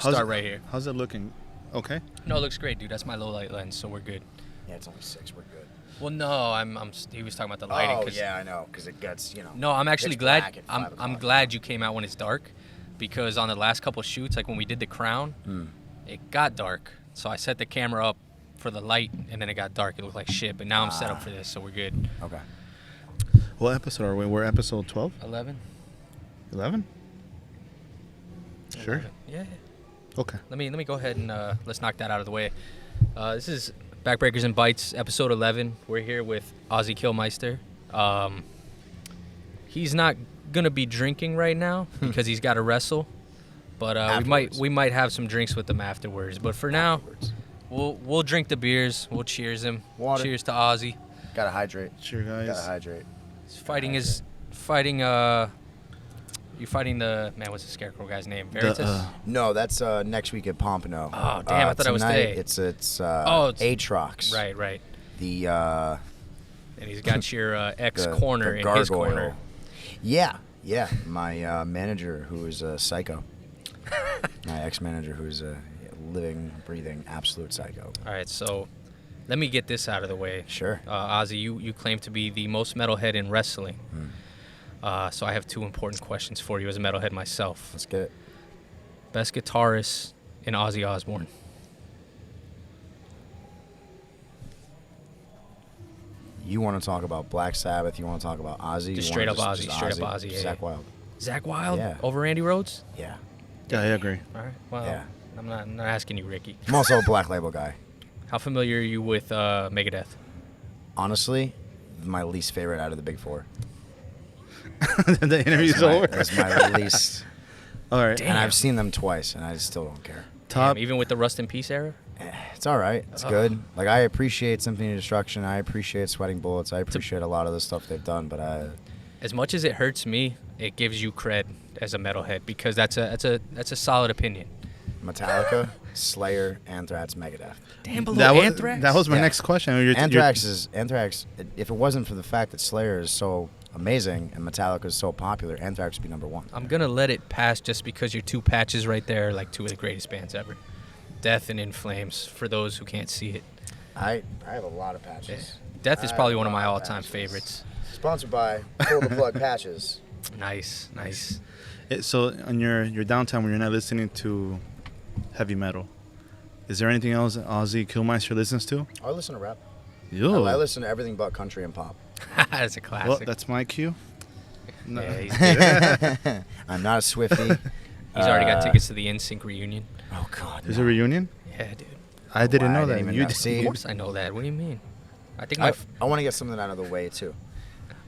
We'll start right here. How's it looking? Okay. No, it looks great, dude. That's my low light lens, so we're good. Yeah, it's only 6. We're good. Well, no, he was talking about the lighting. Oh, yeah, I know, because it gets, No, I'm actually glad. I'm 5 glad you came out when it's dark, because on the last couple shoots, like when we did the crown, it got dark. So I set the camera up for the light, and then it got dark. It looked like shit, but now I'm set up for this, so we're good. Okay. What episode are we? We're episode 12? 11? 11? Sure. 11. Yeah. Okay. Let me go ahead and let's knock that out of the way. This is Backbreakers and Bites, episode 11. We're here with Ozzy Kilmeister. He's not gonna be drinking right now because he's got to wrestle, but we might have some drinks with him afterwards. But for now, we'll drink the beers. We'll cheers him. Water. Cheers to Ozzy. Gotta hydrate. Sure, guys. Gotta hydrate. He's fighting. You're fighting the man. What's the scarecrow guy's name? Veritas. No, that's next week at Pompano. Oh damn! I thought it was today. It's Aatrox. Right. The and he's got your ex the corner in his corner. Yeah. My manager, who is a psycho. My ex-manager, who is a living, breathing, absolute psycho. All right, so let me get this out of the way. Sure. Ozzy, you claim to be the most metalhead in wrestling. So I have 2 important questions for you as a metalhead myself. Let's get it. Best guitarist in Ozzy Osbourne. You want to talk about Black Sabbath? You want to talk about Ozzy? Just straight up Ozzy. Yeah. Zakk Wylde. Zakk Wylde? Yeah. Over Randy Rhoads? Yeah. Yeah, I agree. All right. Well, Yeah. I'm not asking you, Ricky. I'm also a Black Label guy. How familiar are you with Megadeth? Honestly, my least favorite out of the big 4. The interview's over. That's my least. All right. Damn. And I've seen them twice, and I still don't care. Top. Damn, even with the Rust in Peace era? It's all right. It's good. Like, I appreciate Symphony of Destruction. I appreciate Sweating Bullets. I appreciate a lot of the stuff they've done, but As much as it hurts me, it gives you cred as a metalhead because that's a solid opinion. Metallica, Slayer, Anthrax, Megadeth. Damn, below Anthrax? That was my Yeah. next question. Anthrax. If it wasn't for the fact that Slayer is so amazing and Metallica is so popular, Anthrax would be number 1. I'm going to let it pass just because your 2 patches right there are like 2 of the greatest bands ever. Death and In Flames, for those who can't see it. I have a lot of patches. Death is probably one of my all-time favorites. Sponsored by Pull the Plug Patches. Nice. So on your downtime when you're not listening to heavy metal, is there anything else Ozzy Kilmeister listens to? I listen to rap. Yo. I listen to everything but country and pop. That's a classic. Well, that's my cue. No. Yeah, he's good. I'm not a Swiftie. He's already got tickets to the NSYNC reunion. Oh, God. There's a reunion? Yeah, dude. I didn't know I that. didn't even You know. did. See, Of course I know that. What do you mean? I think I want to get something out of the way, too.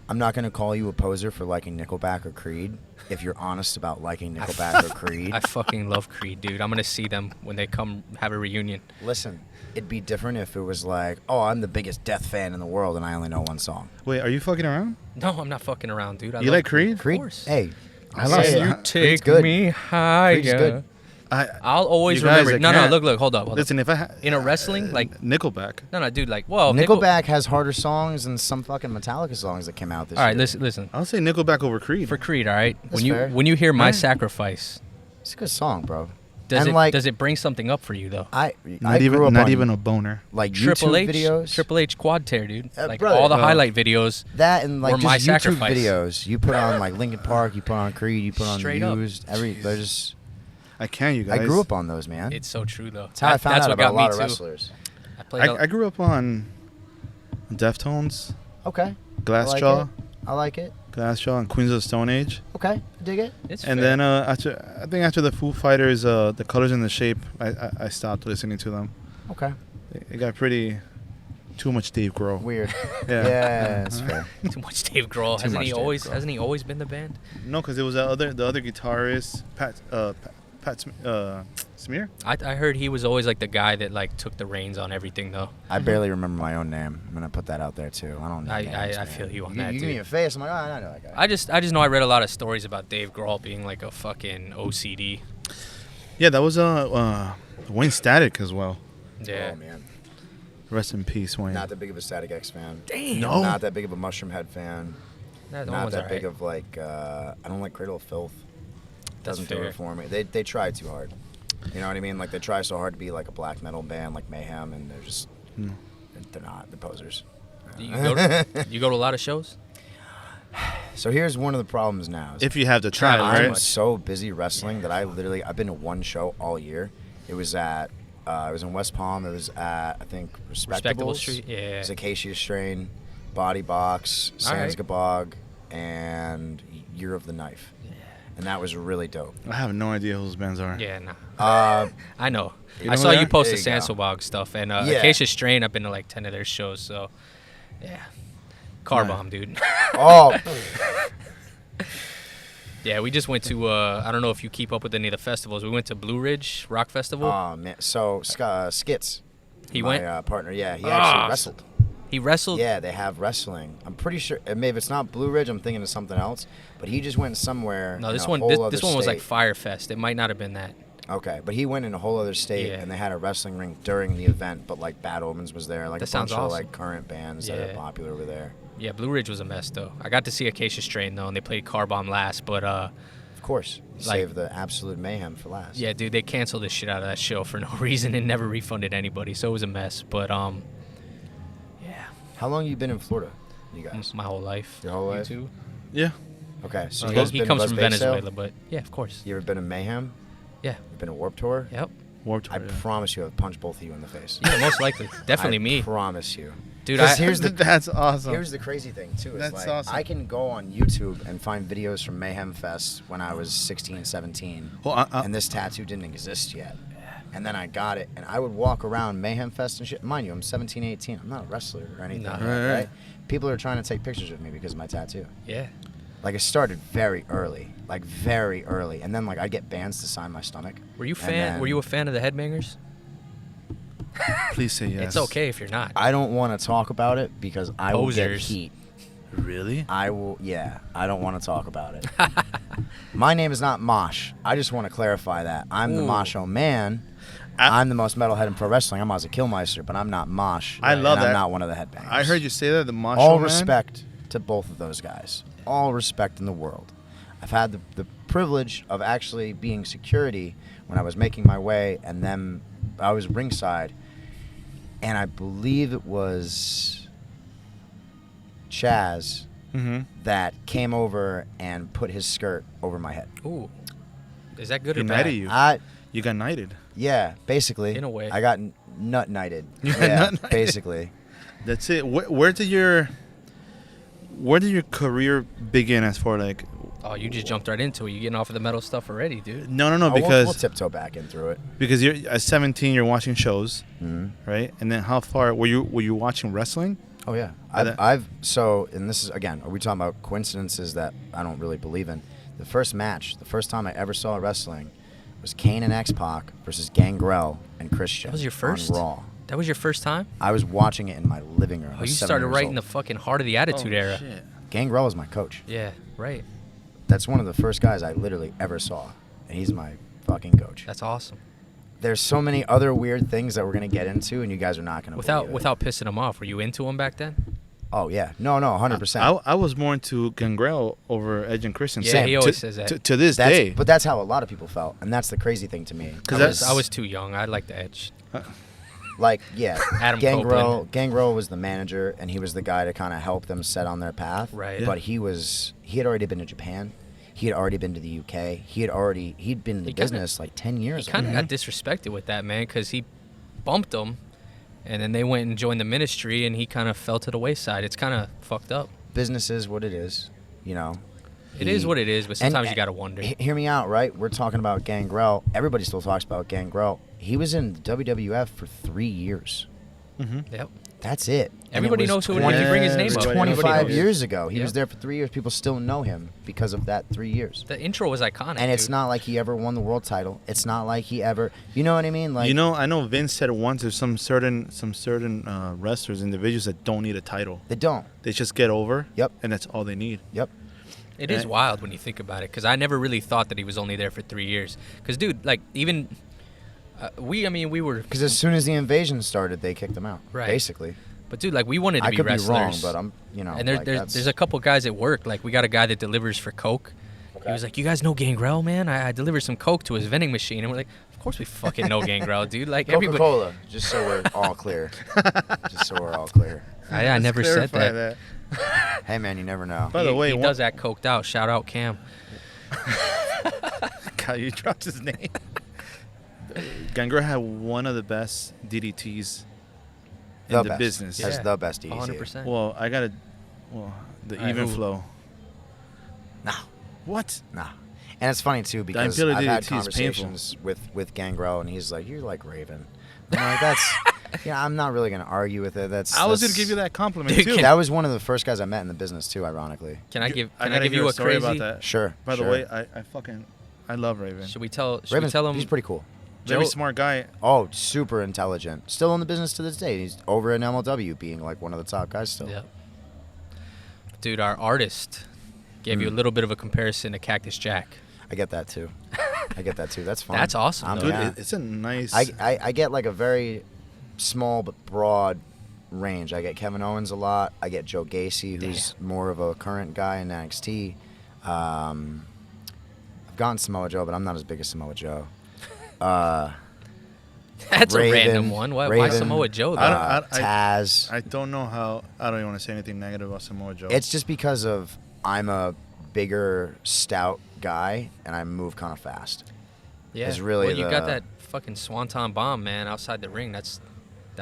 I'm not going to call you a poser for liking Nickelback or Creed if you're honest about liking Nickelback or Creed. I fucking love Creed, dude. I'm going to see them when they come have a reunion. Listen, it'd be different if it was like, oh, I'm the biggest Death fan in the world and I only know one song. Wait, are you fucking around? No, I'm not fucking around, dude. I You love like Creed? Of Creed? course. Hey, I love say it. You Creed's take good. me higher. Creed's good. I'll always You guys, remember. I No, can't. look, hold up. Listen, if I in a wrestling, like Nickelback. no, dude, like, well, Nickelback has harder songs than some fucking Metallica songs that came out this All right, year. listen. I'll say Nickelback over Creed. For Creed, all right. That's fair. When you hear "My Right. Sacrifice," It's a good song, bro. does And, it like, does it bring something up for you though? I not grew up on, even a boner. like Triple YouTube H, videos. Triple H quad tear, dude. Like brother, all the no. highlight videos. That and like Or My just YouTube Sacrifice. videos. You put on like Linkin Park, you put on Creed, you put on Straight up. Used. They're just. I can, you guys. I grew up on those, man. It's so true though. That's how I found that's out what about got a lot me of too. wrestlers. I played. I grew up on Deftones, Okay. Glassjaw, I like it. and Queens of the Stone Age. Okay. I dig it. It's And fair. then after the Foo Fighters, the Colors and the Shape, I stopped listening to them. Okay. It got pretty too much Dave Grohl. Weird. Yeah. Yeah, that's fair. too much Dave Grohl. Too Hasn't much he Dave always? Grohl. Hasn't he always been the band? No, because it was the other guitarist, Pat Smear. I heard he was always like the guy that like took the reins on everything though. I barely remember my own name. I'm gonna put that out there too. I don't know. I names, man. feel you on You that, give me dude. a face. I'm like, oh, I know that guy. I just know I read a lot of stories about Dave Grohl being like a fucking OCD. Yeah, that was Wayne Static as well. Yeah. Oh man. Rest in peace, Wayne. Not that big of a Static X fan. Damn. No. Not that big of a Mushroom Head fan. That Not one's that alright. big of like. I don't like Cradle of Filth. That's Doesn't do fair. it for me. They try too hard. You know what I mean? Like they try so hard to be like a black metal band like Mayhem, and they're just they're not. They're posers. You go to a lot of shows? So here's one of the problems now. If you have the try, I'm right? so busy wrestling that I've been to one show all year. It was in West Palm. It was at, I think, Respectable Respectables. Street, yeah. It was Acacia Strain, Body Box, All right. Sandsgabog, and Year of the Knife. Yeah. And that was really dope. I have no idea who those bands are. Yeah, nah. I know. You know I saw who they you are? post the There you go. Sansobog stuff, and Yeah. Acacia Strain, I've been to like 10 of their shows, so yeah. Car Right. bomb, dude. Oh, Yeah, we just went to, I don't know if you keep up with any of the festivals. We went to Blue Ridge Rock Festival. oh man. So Skits. He my, went? partner. Yeah, he Ah, actually wrestled. He wrestled? Yeah, they have wrestling. I'm pretty sure. Maybe if it's not Blue Ridge, I'm thinking of something else. But he just went somewhere. No, in this a one whole this other one was like state. Firefest. It might not have been that. Okay, but he went in a whole other state, Yeah. and they had a wrestling ring during the event. But like Bad Omens was there, like That a bunch sounds of awesome. like current bands that Yeah. are popular over there. Yeah, Blue Ridge was a mess, though. I got to see Acacia Strain, though, and they played Car Bomb last, but Of course, Like- save the absolute mayhem for last. yeah, dude, they canceled the shit out of that show for no reason and never refunded anybody, so it was a mess. But yeah, How long you been in Florida, you guys? my whole life. Your whole You life? too? Yeah. Okay, so He, you guys he been comes to from Les Baseau? Venezuela, but yeah, of course. You ever been to Mayhem? Yeah. You been to Warped Tour? Yep. Warped Tour. I promise you, I've punched both of you in the face. Yeah, most likely. Definitely I me. promise you. Dude, 'Cause here's the That's awesome. Here's the crazy thing too. Is That's like, awesome. I can go on YouTube and find videos from Mayhem Fest when I was 16, 17, Well, and this tattoo didn't exist yet. And then I got it, and I would walk around Mayhem Fest and shit. Mind you, I'm 17, 18. I'm not a wrestler or anything, No. like Right, that, right. right? People are trying to take pictures of me because of my tattoo. Yeah. Like it started very early, and then like I get bands to sign my stomach. Were you and Were you then a fan of the Headbangers? Please say yes. It's okay if you're not. I don't want to talk about it because I will get Posers. heat. Really? I will, yeah. I don't want to talk about it. My name is not Mosh. I just want to clarify that. I'm the Ooh. Mosho man. I'm the most metalhead in pro wrestling. I'm Ozzy Kilmeister, but I'm not Mosh. I love and that. I'm not one of the headbangers. I heard you say that, the Mosho All man. respect to both of those guys. All respect in the world. I've had the privilege of actually being security when I was making my way, and then I was ringside, and I believe it was Chaz Mm-hmm. that came over and put his skirt over my head. Ooh. Is that good He or knighted bad? you. You got knighted. Yeah, basically. In a way. I got nut knighted. You got Yeah, nut knighted. basically. That's it. Where did your career begin as far like? Oh, you just jumped right into it. You getting off of the metal stuff already, dude. No, Oh, because we'll tiptoe back in through it. because you're at 17, you're watching shows, Mm-hmm. right? And then how far were you watching wrestling? Oh yeah, But, and this is again, are we talking about coincidences that I don't really believe in? The first time I ever saw wrestling, was Kane and X-Pac versus Gangrel and Christian. That was your first? on Raw. That was your first time? I was watching it in my living room. I Oh, was you 7 started years right in old. the fucking heart of the Attitude Era. Shit. Gangrel is my coach. Yeah, right. That's one of the first guys I literally ever saw, and he's my fucking coach. That's awesome. There's so many other weird things that we're gonna get into, and you guys are not gonna believe it. Without pissing him off, were you into him back then? Oh yeah, no, 100%. I was more into Gangrel over Edge and Christian. Yeah, Same. he always To- says that. To this day. But that's how a lot of people felt, and that's the crazy thing to me. 'Cause I was too young. I liked the Edge. Like, yeah, Adam Gangrel was the manager, and he was the guy to kind of help them set on their path. Right. Yeah. But he had already been to Japan. He had already been to the UK. He'd been in the He kinda- business like 10 years He kind of ago. got disrespected with that, man, because he bumped him, and then they went and joined the ministry, and he kind of fell to the wayside. It's kind of fucked up. Business is what it is, you know. It is what it is, but and- sometimes you got to wonder. Hear me out, right? We're talking about Gangrel. Everybody still talks about Gangrel. He was in the WWF for 3 years. Mm-hmm. Yep. That's it. And Everybody it was knows who it is. You bring his name It was up. Everybody 25 knows. years ago. He was Yep. there for 3 years. People still know him because of that 3 years. The intro was iconic. And it's dude. not like he ever won the world title. It's not like he ever, you know what I mean? Like, I know Vince said once there's some certain wrestlers, individuals that don't need a title. they don't. They just get over. Yep. And that's all they need. Yep. It is wild when you think about it, because I never really thought that he was only there for 3 years. Because, dude, like, even we were. Because as soon as the invasion started, they kicked him out. Right. Basically. But, dude, like, we wanted to I be could wrestlers. be wrong, but I'm, And there's a couple guys at work. Like, we got a guy that delivers for Coke. He was like, "You guys know Gangrel, man? I delivered some Coke to his vending machine." And we're like, "Of course we fucking know Gangrel, dude. Like everybody." Coca-Cola, just so we're all clear. Just so we're all clear. I never said Clarify that. Hey, man, you never know. By the way, he does act coked out. Shout out Cam. God, you dropped his name. Gangrel had one of the best DDTs in the business. That's Yeah. the best DDT. 100%. Well, the Alright, even who? flow. Nah. What? Nah. And it's funny, too, because Imperial I've had DDT is painful. conversations with Gangrel, and he's like, you're like Raven. I'm like, that's... Yeah, I'm not really going to argue with it. I was going to give you that compliment, Dude, too. That was one of the first guys I met in the business, too, ironically. Can I give gotta you hear a story crazy? about that. Sure. By the sure. way, I love Raven. Should we tell Raven's, him? he's pretty cool. Very Joe- smart guy. Oh, super intelligent. Still in the business to this day. He's over in MLW, being like one of the top guys still. Yeah. Dude, our artist gave you a little bit of a comparison to Cactus Jack. I get that too. That's fun. That's awesome, though. Dude, Yeah. it's a nice... I get like a very small but broad range. I get Kevin Owens a lot. I get Joe Gacy, who's more of a current guy in NXT. I've gotten Samoa Joe, but I'm not as big as Samoa Joe. That's Raven, a random one. Why Raven, Samoa Joe, though? Taz. I don't know how... I don't even want to say anything negative about Samoa Joe. It's just because of I'm a bigger, stout guy, and I move kind of fast. Yeah. is really well, you got the- that fucking swanton bomb, man, outside the ring. That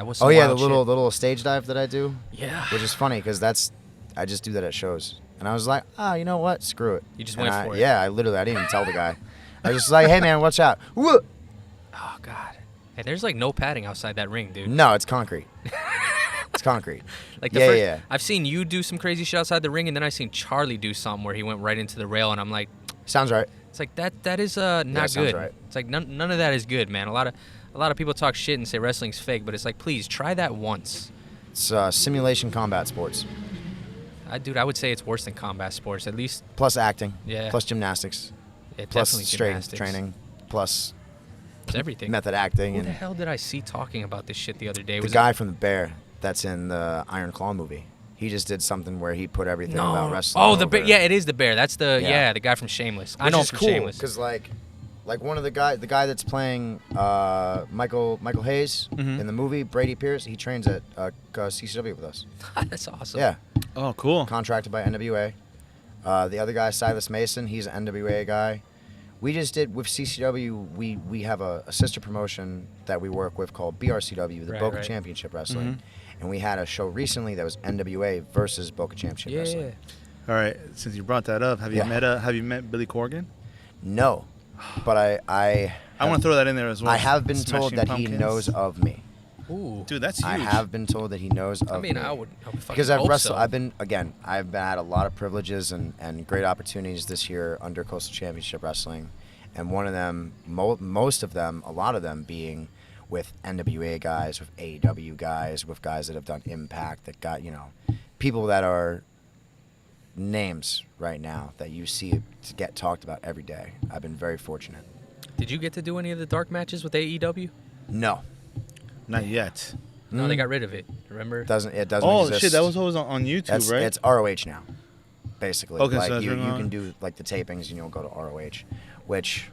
was Oh some yeah, the wild little stage dive that I do, shit. Yeah. which is funny because I just do that at shows, and I was like, you know what? Screw it. You just And went for it. Yeah, I didn't even tell the guy. I was just like, hey man, watch out. Whoa. Oh God. Hey, there's like no padding outside that ring, dude. No, it's concrete. It's concrete. Like the Yeah, first, yeah. I've seen you do some crazy shit outside the ring, and then I seen Charlie do something where he went right into the rail, and I'm like, Sounds right. it's like that is not sounds good. right. It's like none of that is good, man. A lot of people talk shit and say wrestling's fake, but it's like, please try that once. It's simulation combat sports Dude, I would say it's worse than combat sports, at least. plus acting, Yeah. plus gymnastics, Yeah, plus definitely strength gymnastics. training, plus It's everything. method acting, Who the and hell did I see talking about this shit the other day? the Was guy from the Bear that's in the Iron Claw movie. He just did something where he put everything about wrestling. Oh, the over. bear. Yeah, it is the bear. That's the Yeah. the guy from Shameless. I Which know him is from cool, Shameless. because like one of the guy that's playing Michael Hayes Mhm. in the movie Brady Pierce, he trains at CCW with us. That's awesome. Yeah, Oh, cool. contracted by NWA. The other guy, Silas Mason, he's an NWA guy. We just did with CCW. We have a sister promotion that we work with called BRCW, the Right, Boca right. Championship Wrestling, Mhm. and we had a show recently that was NWA versus Boca Championship Yeah. Wrestling. All right, since you brought that up, have you Yeah. met Billy Corgan? No, but I I want to throw that in there as well. I have been told Smashing that Pumpkins. he knows of me. Ooh. Dude, that's huge. I have been told that he knows of I mean, me. I would fucking Because I've hope wrestled. so. I've had a lot of privileges and great opportunities this year under Coastal Championship Wrestling, and one of them, most of them, a lot of them being with NWA guys, with AEW guys, with guys that have done Impact, that got people that are names right now that you see to get talked about every day. I've been very fortunate. Did you get to do any of the dark matches with AEW? No, Not yet. No, they got rid of it. Remember? it doesn't Oh exist. shit, that was always on YouTube, right? It's ROH now, basically. Okay, so like that's you going on. can do like the tapings, go to ROH, which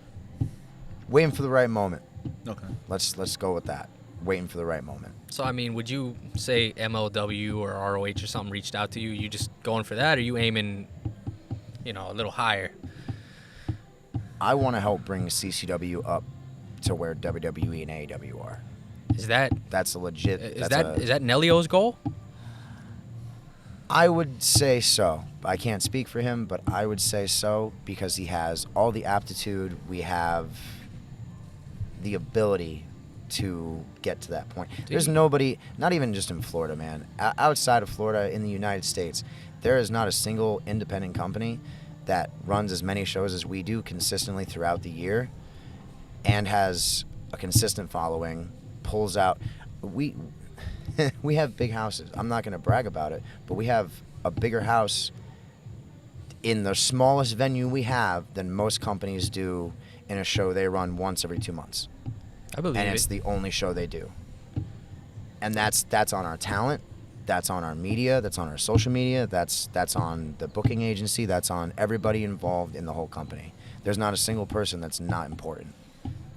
waiting for the right moment. Okay. Let's go with that. Waiting for the right moment. So I mean, would you say MLW or ROH or something reached out to you? You just going for that, or you aiming, a little higher? I want to help bring CCW up to where WWE and AEW are. Is that That's a legit. is that Nelio's goal? I would say so. I can't speak for him, but I would say so because he has all the aptitude. We have the ability to get to that point. There's nobody, not even just in Florida, man. Outside of Florida, in the United States, there is not a single independent company that runs as many shows as we do consistently throughout the year and has a consistent following, pulls out. We have big houses. I'm not going to brag about it, but we have a bigger house in the smallest venue we have than most companies do in a show they run once every 2 months. I believe And it. it's the only show they do. And that's on our talent, That's on our media. That's on our social media. That's on the booking agency. That's on everybody involved in the whole company. There's not a single person that's not important,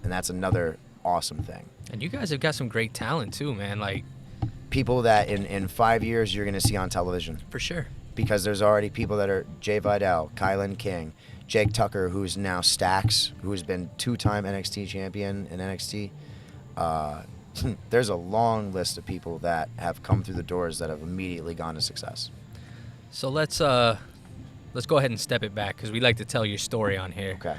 and that's another awesome thing. And you guys have got some great talent too, man. Like People that in 5 years you're gonna see on television. for sure. Because there's already people that are Jay Vidal, Kylan King, Jake Tucker, who's now Stax, who's been 2-time NXT champion in NXT. There's a long list of people that have come through the doors that have immediately gone to success. So let's go ahead and step it back because we like to tell your story on here. Okay.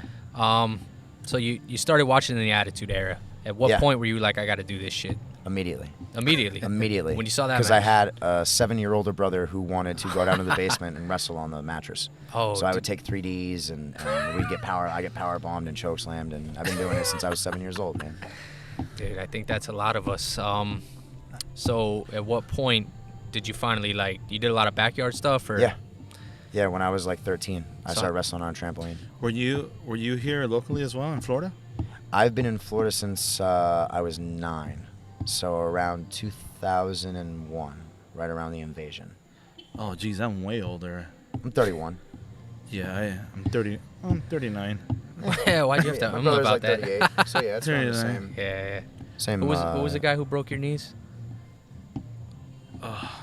So you started watching in the Attitude Era. At what Yeah. point were you like, I got to do this shit? Immediately. Immediately. When you saw that Because I match. had a 7-year older brother who wanted to go down to the basement and wrestle on the mattress. Oh, So I would take 3Ds and I get power bombed and choke slammed, and I've been doing it since I was 7 years old, man. Dude, I think that's a lot of us. So at what point did you finally you did a lot of backyard stuff or? Yeah, when I was like 13, I So- started wrestling on a trampoline. Were you here locally as well in Florida? I've been in Florida since I was 9, so around 2001, right around the invasion. Oh, geez, I'm way older. I'm 31. Yeah, I'm 30. I'm 39. Yeah, why'd you have to? I My don't know brother's about like that. 38, so yeah, it's around the 39. same. Yeah. Same. What was the guy who broke your knees?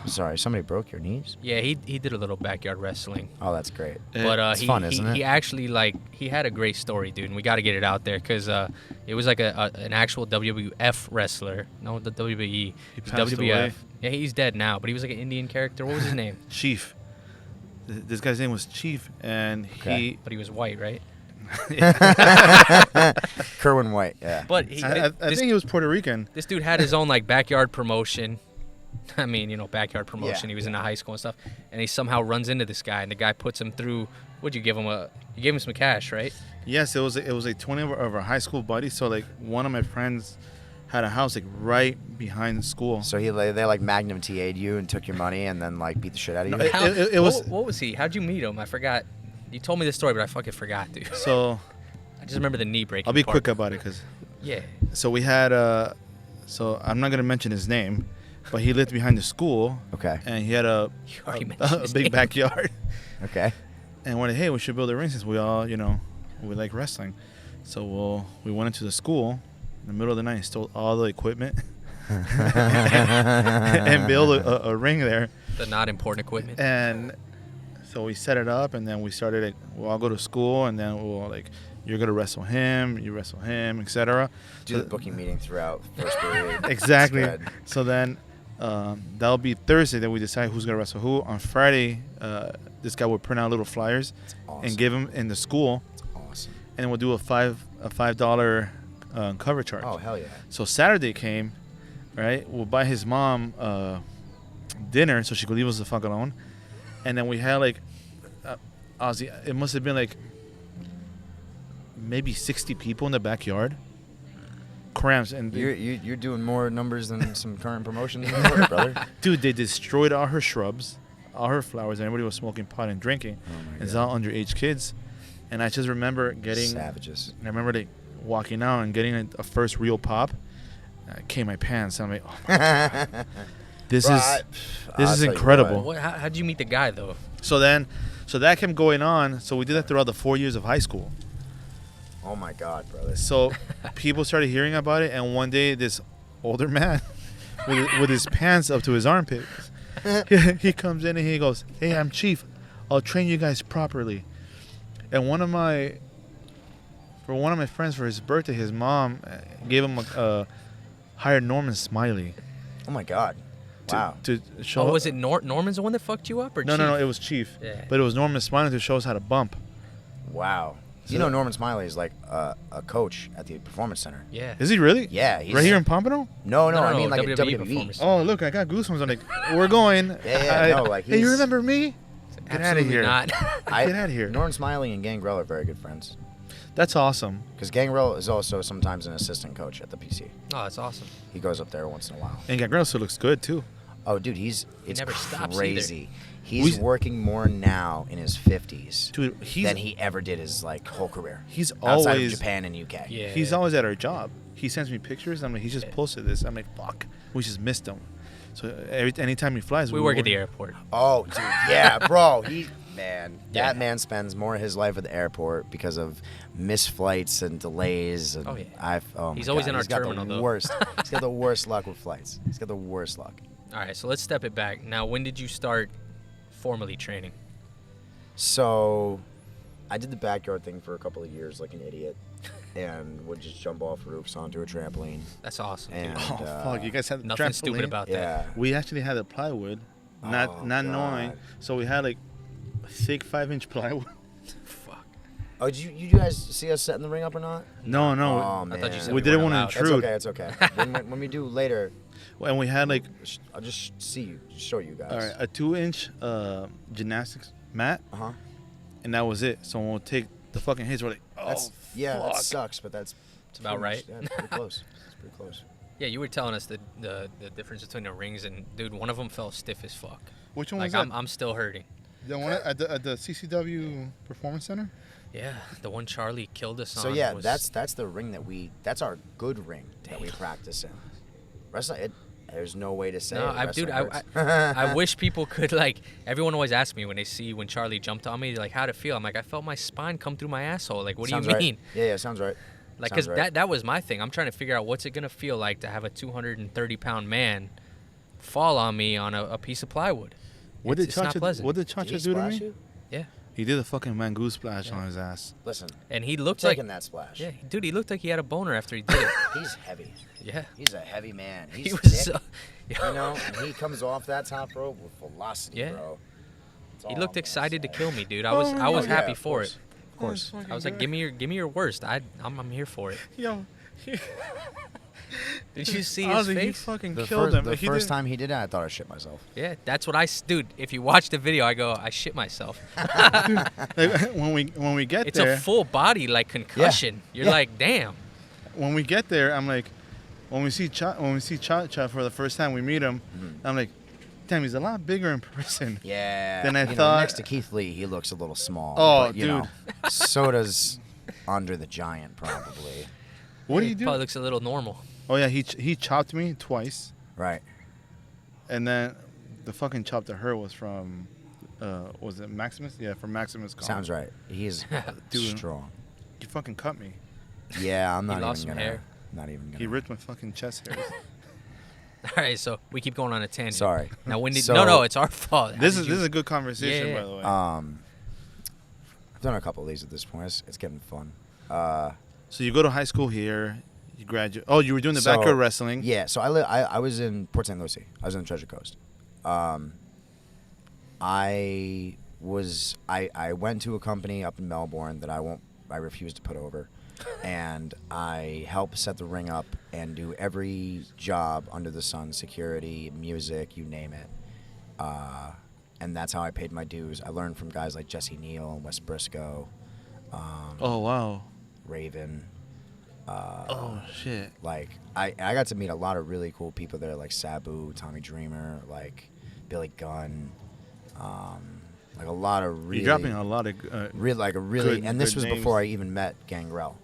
Sorry, somebody broke your knees? Yeah, he did a little backyard wrestling. Oh, that's great. But It's fun, isn't it? he actually he had a great story, dude, and we got to get it out there because it was like an actual WWF wrestler, no, the WWE, He It was passed WWF. away. Yeah, he's dead now, but he was like an Indian character. What was his name? Chief. This guy's name was Chief, and Okay. But he was white, right? Kerwin White, yeah. But I this, think he was Puerto Rican. this dude had his own backyard promotion. I mean, backyard promotion. Yeah. He was in high school and stuff, and he somehow runs into this guy, and the guy puts him through. What'd you give him? You gave him some cash, right? Yes, it was like 20 of our high school buddies. So one of my friends had a house right behind the school. So they Magnum TA'd you and took your money and then beat the shit out of you? No, it was. What was he? How'd you meet him? I forgot. You told me this story, but I fucking forgot, dude. So I just remember the knee breaking. I'll be part. quick about it because. Yeah. So we had so I'm not gonna mention his name, but he lived behind the school. Okay. And he had a You already mentioned his big name. backyard. Okay. And we're like, hey, we should build a ring since we all, we like wrestling. So we went into the school in the middle of the night, stole all the equipment, and built a ring there. The not important equipment. And so we set it up, and then we started. We'll all go to school, and then we'll you're gonna wrestle him, you wrestle him, etc. Do the booking meeting throughout first period. Exactly. It's good. So then that'll be Thursday that we decide who's gonna wrestle who. On Friday, this guy will print out little flyers Awesome. and give them in the school, Awesome. and then we'll do a $5 cover charge. Oh, hell yeah. So Saturday came, right? We'll buy his mom dinner so she could leave us the fuck alone, and then we had Ozzy. It must have been maybe 60 people in the backyard. Cramps and You're doing more numbers than some current promotions in the world, brother. dude, they destroyed all her shrubs, all her flowers, and everybody was smoking pot and drinking. Oh my It's God. all underage kids, and I just remember getting. Savages. I remember walking out and getting a first real pop. I came my pants. I'm like, oh my God. This Bro, is I'll this is tell you incredible. How'd you meet the guy though? So that kept going on. So we did that throughout the 4 years of high school. Oh my God, brother. So people started hearing about it, and one day this older man with his pants up to his armpits, he comes in and he goes, "Hey, I'm Chief. I'll train you guys properly." And one of my friends for his birthday, his mom gave him hired Norman Smiley Oh my God. Wow. to show. Oh, was it Norman's the one that fucked you up, or No, Chief? it was Chief. Yeah. But it was Norman Smiley to show us how to bump. Wow. You know Norman Smiley is a coach at the Performance Center. Yeah. Is he really? Yeah. He's Right here in Pompano? No, No, I no, mean like WWE a WWE. Performance. Oh, look, I got goosebumps. I'm like, we're going. Yeah, no, like hey, you he's- remember me? Get outta Absolutely here. not. Get outta here. Norman Smiley and Gangrel are very good friends. That's awesome. Because Gangrel is also sometimes an assistant coach at the PC. Oh, that's awesome. He goes up there once in a while. And Gangrel still looks good too. Oh, dude, it's never stops crazy. He's working more now in his 50s Dude, than he ever did his whole career. he's outside always of Japan and UK. Yeah. he's always at our job. He sends me pictures. I'm like, he just posted this. I'm like, fuck, we just missed him. So anytime he flies, We work at the airport. Oh, dude, yeah, bro. That Yeah. man spends more of his life at the airport because of missed flights and delays. And Oh, yeah. He's always in our he's got terminal, the though. worst. He's got the worst luck with flights. He's got the worst luck. All right, so let's step it back. Now, when did you start formally training? So, I did the backyard thing for a couple of years like an idiot, and would just jump off roofs onto a trampoline. That's awesome. And dude. Oh fuck! You guys had the Nothing trampoline? stupid about that. Yeah. We actually had the plywood, not Oh, knowing. God. So we had like thick 5-inch plywood. Fuck. Oh, did you guys see us setting the ring up or not? No, no. Oh, man. I thought you said We didn't weren't want to allowed. intrude. It's okay. When we do later, And we had like I'll just show you guys. all right, a 2-inch gymnastics mat, Uh-huh. and that was it. So when we'll take the fucking hits, we're like, oh, That fuck. sucks, but that's It's about pretty much- right. Yeah, it's pretty close. It's pretty close. Yeah, you were telling us the difference between the rings, and dude, one of them felt stiff as fuck. Which one Like was that? I'm still hurting. The one at the CCW Performance Center. Yeah, the one Charlie killed us on. So yeah, was, that's the ring that's our good ring that we practice in. Wrestling, there's no way to say No, it. dude, Wrestling I hurts. wish people could like. Everyone always asks me when Charlie jumped on me, like, how'd it feel? I'm like, I felt my spine come through my asshole. Like, what Sounds do you right. mean? Yeah, sounds right. Like, Sounds because right. that was my thing. I'm trying to figure out what's it gonna feel like to have a 230-pound man fall on me on a piece of plywood. What It's did not Chacha? pleasant. What did Did Chacha he do to splash me? you? Yeah, He did a fucking mangoo splash on his ass. Listen, and he looked taking like that splash. yeah, dude, he looked like he had a boner after he did it. He's heavy. Yeah, He's a heavy man. He's he was. thick, you know, and he comes off that top rope with velocity, Yeah. bro. That's He all looked I'm excited to gonna kill say. me, dude. I was Oh, yeah, happy of for course. it. Of course. I was like, give me your worst. I'm here for it. Yo, Did you see his Ozzy, he face? fucking The killed first, him. the He first did- time he did it, I thought I shit myself. Yeah, that's what dude. If you watch the video, I go, I shit myself. like, when we get It's there, a full body like concussion. You're Yeah. like, damn. when we get there, I'm like, when we see Cha for the first time, we meet him. I'm like, damn, he's a lot bigger in person. Yeah. Then I you know, thought- next to Keith Lee, he looks a little small. Oh, but, you know, dude. so does Andre the Giant, probably. What do He you do? Probably looks a little normal. Oh yeah, he chopped me twice, Right. and then the fucking chop to her was from, was it Maximus? Yeah, from Maximus. Sounds right. He's Dude. strong. He fucking cut me. Yeah, I'm He not lost even some gonna. hair. Not even gonna. He ripped my fucking chest hairs. All right, so we keep going on a tangent. Sorry. Now when did So- no, it's our fault. How this did is you- this is a good conversation, Yeah. by the way. I've done a couple of these at this point. It's getting fun. So you go to high school here. You graduate. Oh, you were doing the So- backyard wrestling. Yeah, so I was in Port St. Lucie. I was in the Treasure Coast. I went to a company up in Melbourne that I refused to put over, and I helped set the ring up and do every job under the sun, security, music, you name it. And that's how I paid my dues. I learned from guys like Jesse Neal and Wes Briscoe, Oh wow. Raven. Oh shit. Like I got to meet a lot of really cool people there, like Sabu, Tommy Dreamer, like Billy Gunn, like a lot of really, You're dropping a lot of. really, good- and this good was names. before I even met Gangrel.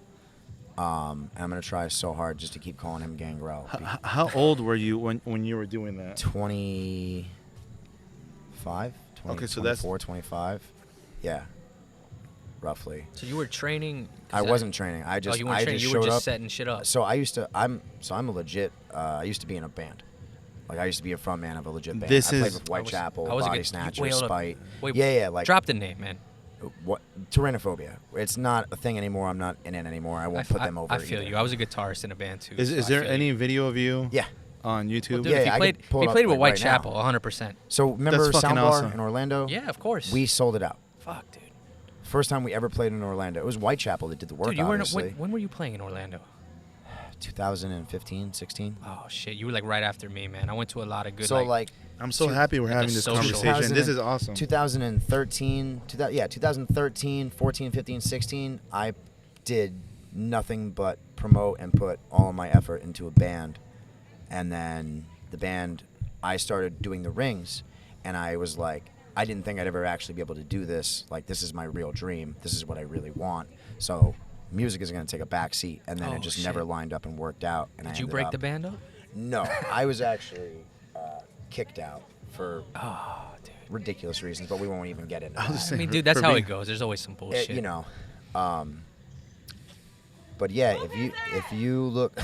And I'm gonna try so hard just to keep calling him Gangrel. How old were you when you were doing that? 25, 20, Okay, so that's- 24, 25, yeah, roughly. So you were training. I wasn't training. I Oh, just you weren't I training. just You were showed just up. setting shit up. So I'm a legit. I used to be in a band. Like I used to be a front man of a legit band. This I played is- with I was- Whitechapel, I was a Body good- Snatcher, wait, hold up. Spite. Wait, yeah, like drop the name, man. what Tyrannophobia. It's not a thing anymore. I'm not in it anymore. I won't put them over. I feel either. you. I was a guitarist in a band too. Is so is I there feel any you. video of you? Yeah. On YouTube. Well, dude, Yeah, if I he could played, pull he it up, played with like, right Whitechapel, now. 100%. So remember That's fucking Soundbar awesome. in Orlando? Yeah, of course. We sold it out. Fuck, dude. First time we ever played in Orlando. It was Whitechapel that did the work. Dude, you were obviously. when were you playing in Orlando? 2015, 16. Oh shit, you were like right after me, man. I went to a lot of good. So like I'm so Two- happy we're like having a this social- conversation. This is awesome. 2013, 2013, 14, 15, 16, I did nothing but promote and put all of my effort into a band. And then the band, I started doing the rings, and I was like, I didn't think I'd ever actually be able to do this. Like, this is my real dream. This is what I really want. So music is going to take a back seat. And then Oh, it just shit. never lined up and worked out. And I Did you ended break up- the band up? No, I was actually kicked out for dude. ridiculous reasons, but we won't even get into I was that. just I saying, mean, dude, that's for how me- it goes. There's always some bullshit. You know, but yeah, if you look,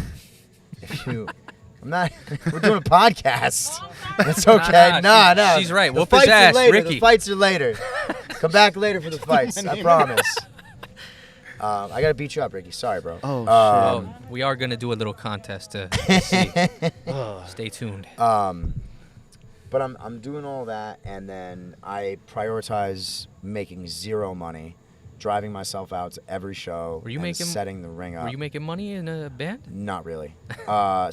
I'm not. We're doing a podcast. It's okay. Nah, she's right. The Whoop his fights are ass, later. Ricky. The fights are later. Come back later for the fights. I promise. I gotta beat you up, Ricky. Sorry, bro. Oh, Well, we are gonna do a little contest to see. Stay tuned. But I'm doing all that, and then I prioritize making zero money, driving myself out to every show, Were you and making- setting the ring up. Were you making money in a band? Not really.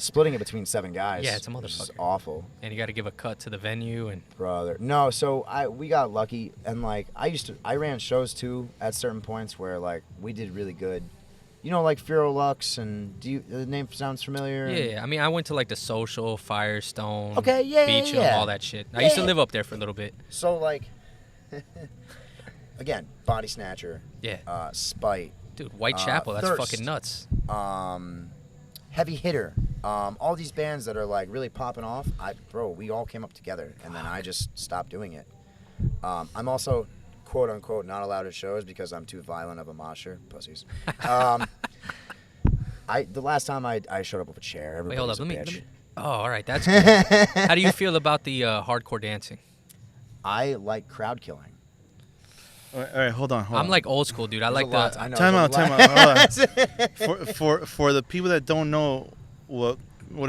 Splitting it between 7 guys. Yeah, it's a which is motherfucker. awful, And you got to give a cut to the venue and. brother. No, so we got lucky, and like I ran shows too at certain points where like we did really good. You know, like Furo Lux, and the name sounds familiar? Yeah, I mean, I went to like the Social, Firestone, Okay, yeah, Beacham, yeah. all that shit. I used to Yeah. live up there for a little bit. So like, again, Body Snatcher, Yeah. Spite, Dude, Whitechapel, that's Thirst. fucking nuts. Heavy Hitter, all these bands that are like really popping off. We all came up together, and then I just stopped doing it. I'm also, quote unquote, not allowed at shows because I'm too violent of a mosher. Pussies. The last time I showed up with a chair, Wait, everybody hold was up. a Let bitch. me. Oh, all right. That's good. How do you feel about the hardcore dancing? I like crowd killing. All right, hold on. I'm like old school, dude. I like the. Time out. Hold on. For the people that don't know what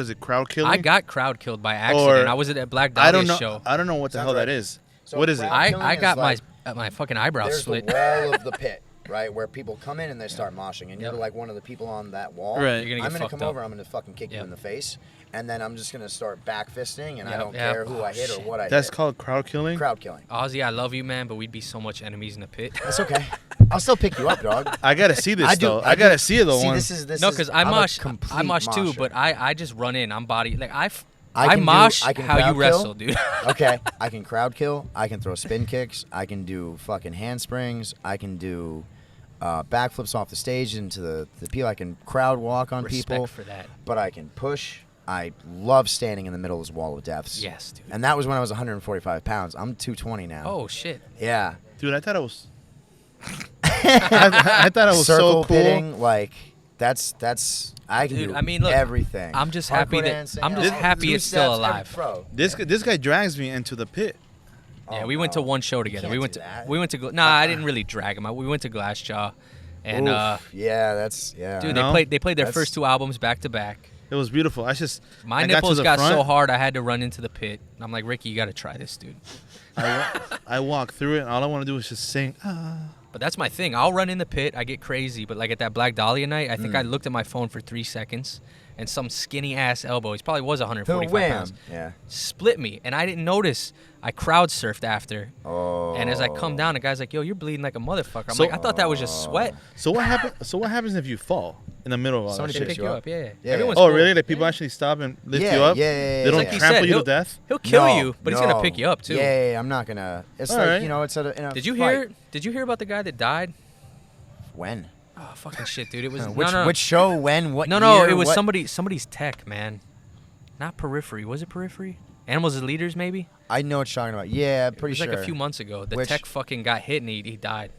is it, crowd killing? I got crowd killed by accident. I was at that Black I don't Dahlia know. show. I don't know what the Sounds hell right. that is. So What is it? crowd killing I is got like, my fucking eyebrows there's split. the wall of the pit, right, where people come in and they start moshing, and you're Yep. like one of the people on that wall. Right. You're gonna I'm get gonna fucked come up. over. I'm gonna fucking kick you Yep. in the face, and then I'm just gonna start back fisting, and I Yep, don't yep. care who I Oh, hit or shit. what I That's hit. called crowd killing. Crowd killing. Ozzy, I love you, man, but we'd be so much enemies in the pit. That's okay. I'll still pick you up, dog. I gotta see this I do- though. I I gotta do- see it though. See, one. this No, is. because I I'm a mosh complete too, mosher. but I just run in. I'm body like I can do- mosh I can how you crowd wrestle, kill. dude. Okay, I can crowd kill. I can throw spin kicks. I can do fucking handsprings. I can do backflips off the stage into the people. I can crowd walk on Respect people. for that. But I can push. I love standing in the middle of this wall of deaths. Yes, dude. And that was when I was 145 pounds. I'm 220 now. Oh shit. Yeah. Dude, I thought it was. I thought it was Circle so cool. pitting, like that's I can Dude, do I mean, look, everything. I'm just Hardcore happy that- dancing, I'm just happy two it's still steps, every alive. pro. This guy drags me into the pit. Yeah, Oh, we went to no. one show together. can't We went do to that. Nah, I didn't really drag him out. We went to Glassjaw, and Oof, yeah, that's dude, No? they played their That's- first 2 albums back to back. It was beautiful. My I got to nipples the got so front. hard I had to run into the pit. And I'm like, Ricky, you got to try this, dude. I walk through it, and all I want to do is just sing. But that's my thing. I'll run in the pit. I get crazy. But like at that Black Dahlia night, I think I looked at my phone for 3 seconds, and some skinny ass elbow, he probably was 145 wham. pounds, Yeah. split me, and I didn't notice. I crowd surfed after, Oh. and as I come down, the guy's like, "Yo, you're bleeding like a motherfucker." I'm So- like, "I thought that was just sweat." So what happen? So what happens if you fall in the middle of all Somebody that They shit? pick you up, yeah. Yeah. Everyone's Oh, cool. really? Like people actually stop and lift Yeah, you up? yeah, They yeah, don't yeah. trample you he'll, to death. He'll kill No, you, but he's gonna no. pick you up too. Yeah, I'm not gonna. It's All like right. you know, it's in a Did you fight. hear? Did you hear about the guy that died? When? Oh fucking shit, dude! It was Which show? When? What? No, year, it was what? somebody's tech, man. Not Periphery. Was it Periphery? Animals as Leaders, maybe? I know what you're talking about. Yeah, It pretty was sure. like a few months ago. The Which- tech fucking got hit and he died.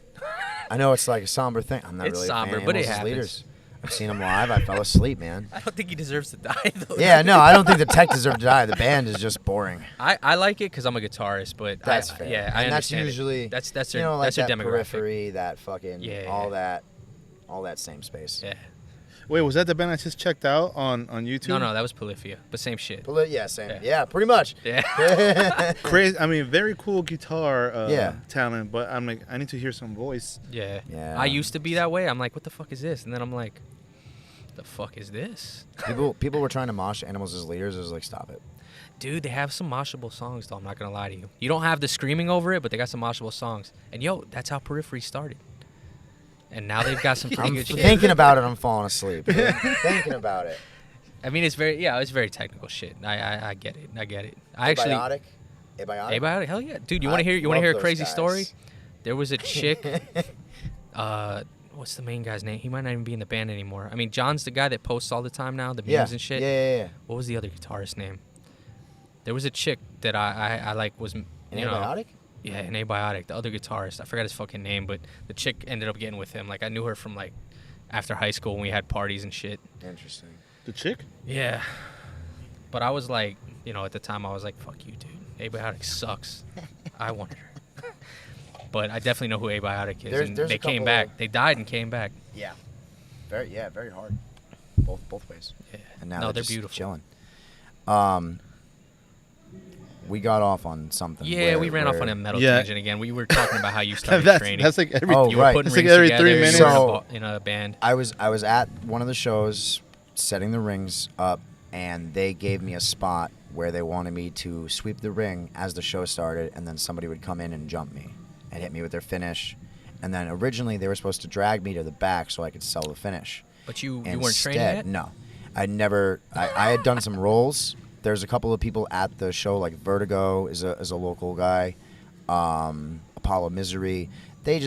I know it's like a somber thing. I'm not It's really somber, a fan of but it Animals as happens. Leaders. I've seen them live. I fell asleep, man. I don't think he deserves to die though. Yeah, no, I don't think the tech deserved to die. The band is just boring. I like it because I'm a guitarist, but That's fair. Yeah, I and that's understand it. usually that's their you know, like that's their that demographic. periphery, that fucking Yeah, all that same space. Oh, Yeah. Wait, was that the band I just checked out on YouTube? No, that was Polyphia, but same shit. Yeah, same. Yeah. Yeah, pretty much. Yeah. Crazy. I mean, very cool guitar Yeah. talent, but I'm like, I need to hear some voice. Yeah. Yeah. I used to be that way. I'm like, what the fuck is this? And then I'm like, the fuck is this? People were trying to mosh Animals as Leaders. I was like, stop it. Dude, they have some moshable songs, though. I'm not going to lie to you. You don't have the screaming over it, but they got some moshable songs. And, yo, that's how Periphery started. And now they've got some pretty I'm good shit. thinking about it. I'm falling asleep. Thinking about it. I mean, it's very technical shit. I get it. I get it. I actually... Abiotic. Abiotic? Hell yeah. Dude, you want I to hear love a those crazy guys. story? There was a chick... what's the main guy's name? He might not even be in the band anymore. I mean, John's the guy that posts all the time now, the memes Yeah. and shit. Yeah. What was the other guitarist's name? There was a chick that I like was, An you know, Abiotic? yeah, an Abiotic, the other guitarist. I forgot his fucking name, but the chick ended up getting with him. Like, I knew her from, like, after high school when we had parties and shit. Interesting. The chick? Yeah. But I was like, you know, at the time I was like, fuck you, dude. Abiotic sucks. I wanted her. But I definitely know who Abiotic is. And There's they a came couple back. of- They died and came back. Yeah. Very hard. Both ways. Yeah. And now No, they're they're just beautiful. chilling. We got off on something. Yeah, we ran off where- on a metal Yeah. tangent again. We were talking about how you started that's training. that's like every. Oh, you were right. putting It's like rings every together. 3 you were minutes. So- in a band. I was at one of the shows setting the rings up, and they gave me a spot where they wanted me to sweep the ring as the show started, and then somebody would come in and jump me and hit me with their finish. And then originally they were supposed to drag me to the back so I could sell the finish. But you weren't training Instead, yet? no. I had done some rolls. There's a couple of people at the show, like Vertigo is a local guy, Apollo Misery. They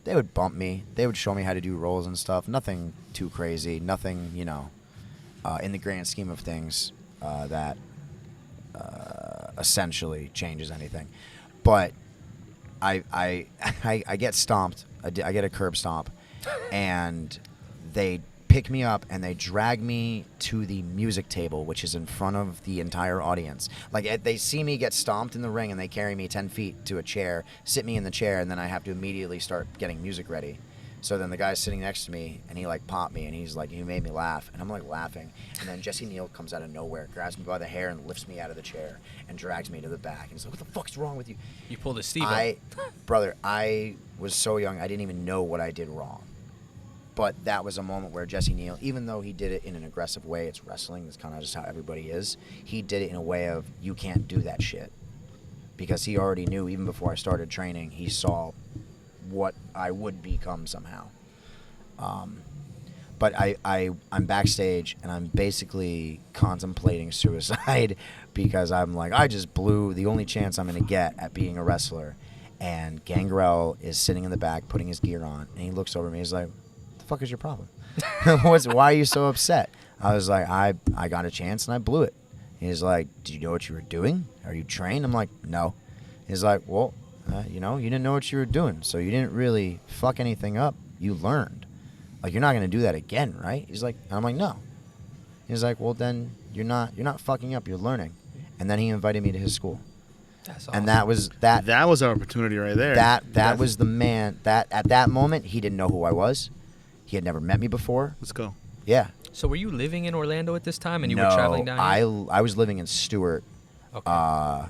would bump me. They would show me how to do rolls and stuff. Nothing too crazy. Nothing, you know, in the grand scheme of things that essentially changes anything. But I get stomped. I get a curb stomp, and they pick me up and they drag me to the music table, which is in front of the entire audience. Like, they see me get stomped in the ring and they carry me 10 feet to a chair, sit me in the chair, and then I have to immediately start getting music ready. So then the guy's sitting next to me and he like popped me and he's like, "You made me laugh," and I'm like laughing. And then Jesse Neal comes out of nowhere, grabs me by the hair and lifts me out of the chair and drags me to the back. And he's like, "What the fuck's wrong with you?" You pulled a Steve. Brother, I was so young, I didn't even know what I did wrong. But that was a moment where Jesse Neal, even though he did it in an aggressive way, it's wrestling, that's kind of just how everybody is, he did it in a way of, you can't do that shit. Because he already knew, even before I started training, he saw what I would become somehow. But I'm backstage, and I'm basically contemplating suicide because I'm like, I just blew the only chance I'm going to get at being a wrestler. And Gangrel is sitting in the back, putting his gear on, and he looks over at me, he's like, fuck is your problem? Why are you so upset? I was like, I got a chance and I blew it. He's like, did you know what you were doing? Are you trained? I'm like, no. He's like, well, you know, you didn't know what you were doing, so you didn't really fuck anything up. You learned. Like, you're not gonna do that again, right? He's like, and I'm like, no. He's like, well, then you're not fucking up. You're learning. And then he invited me to his school. That's awesome. And that was that. That was our opportunity right there. That was the man. That at that moment, he didn't know who I was. He had never met me before. Let's go. Yeah. So were you living in Orlando at this time, and you No, were traveling down here? I was living in Stewart. Okay. I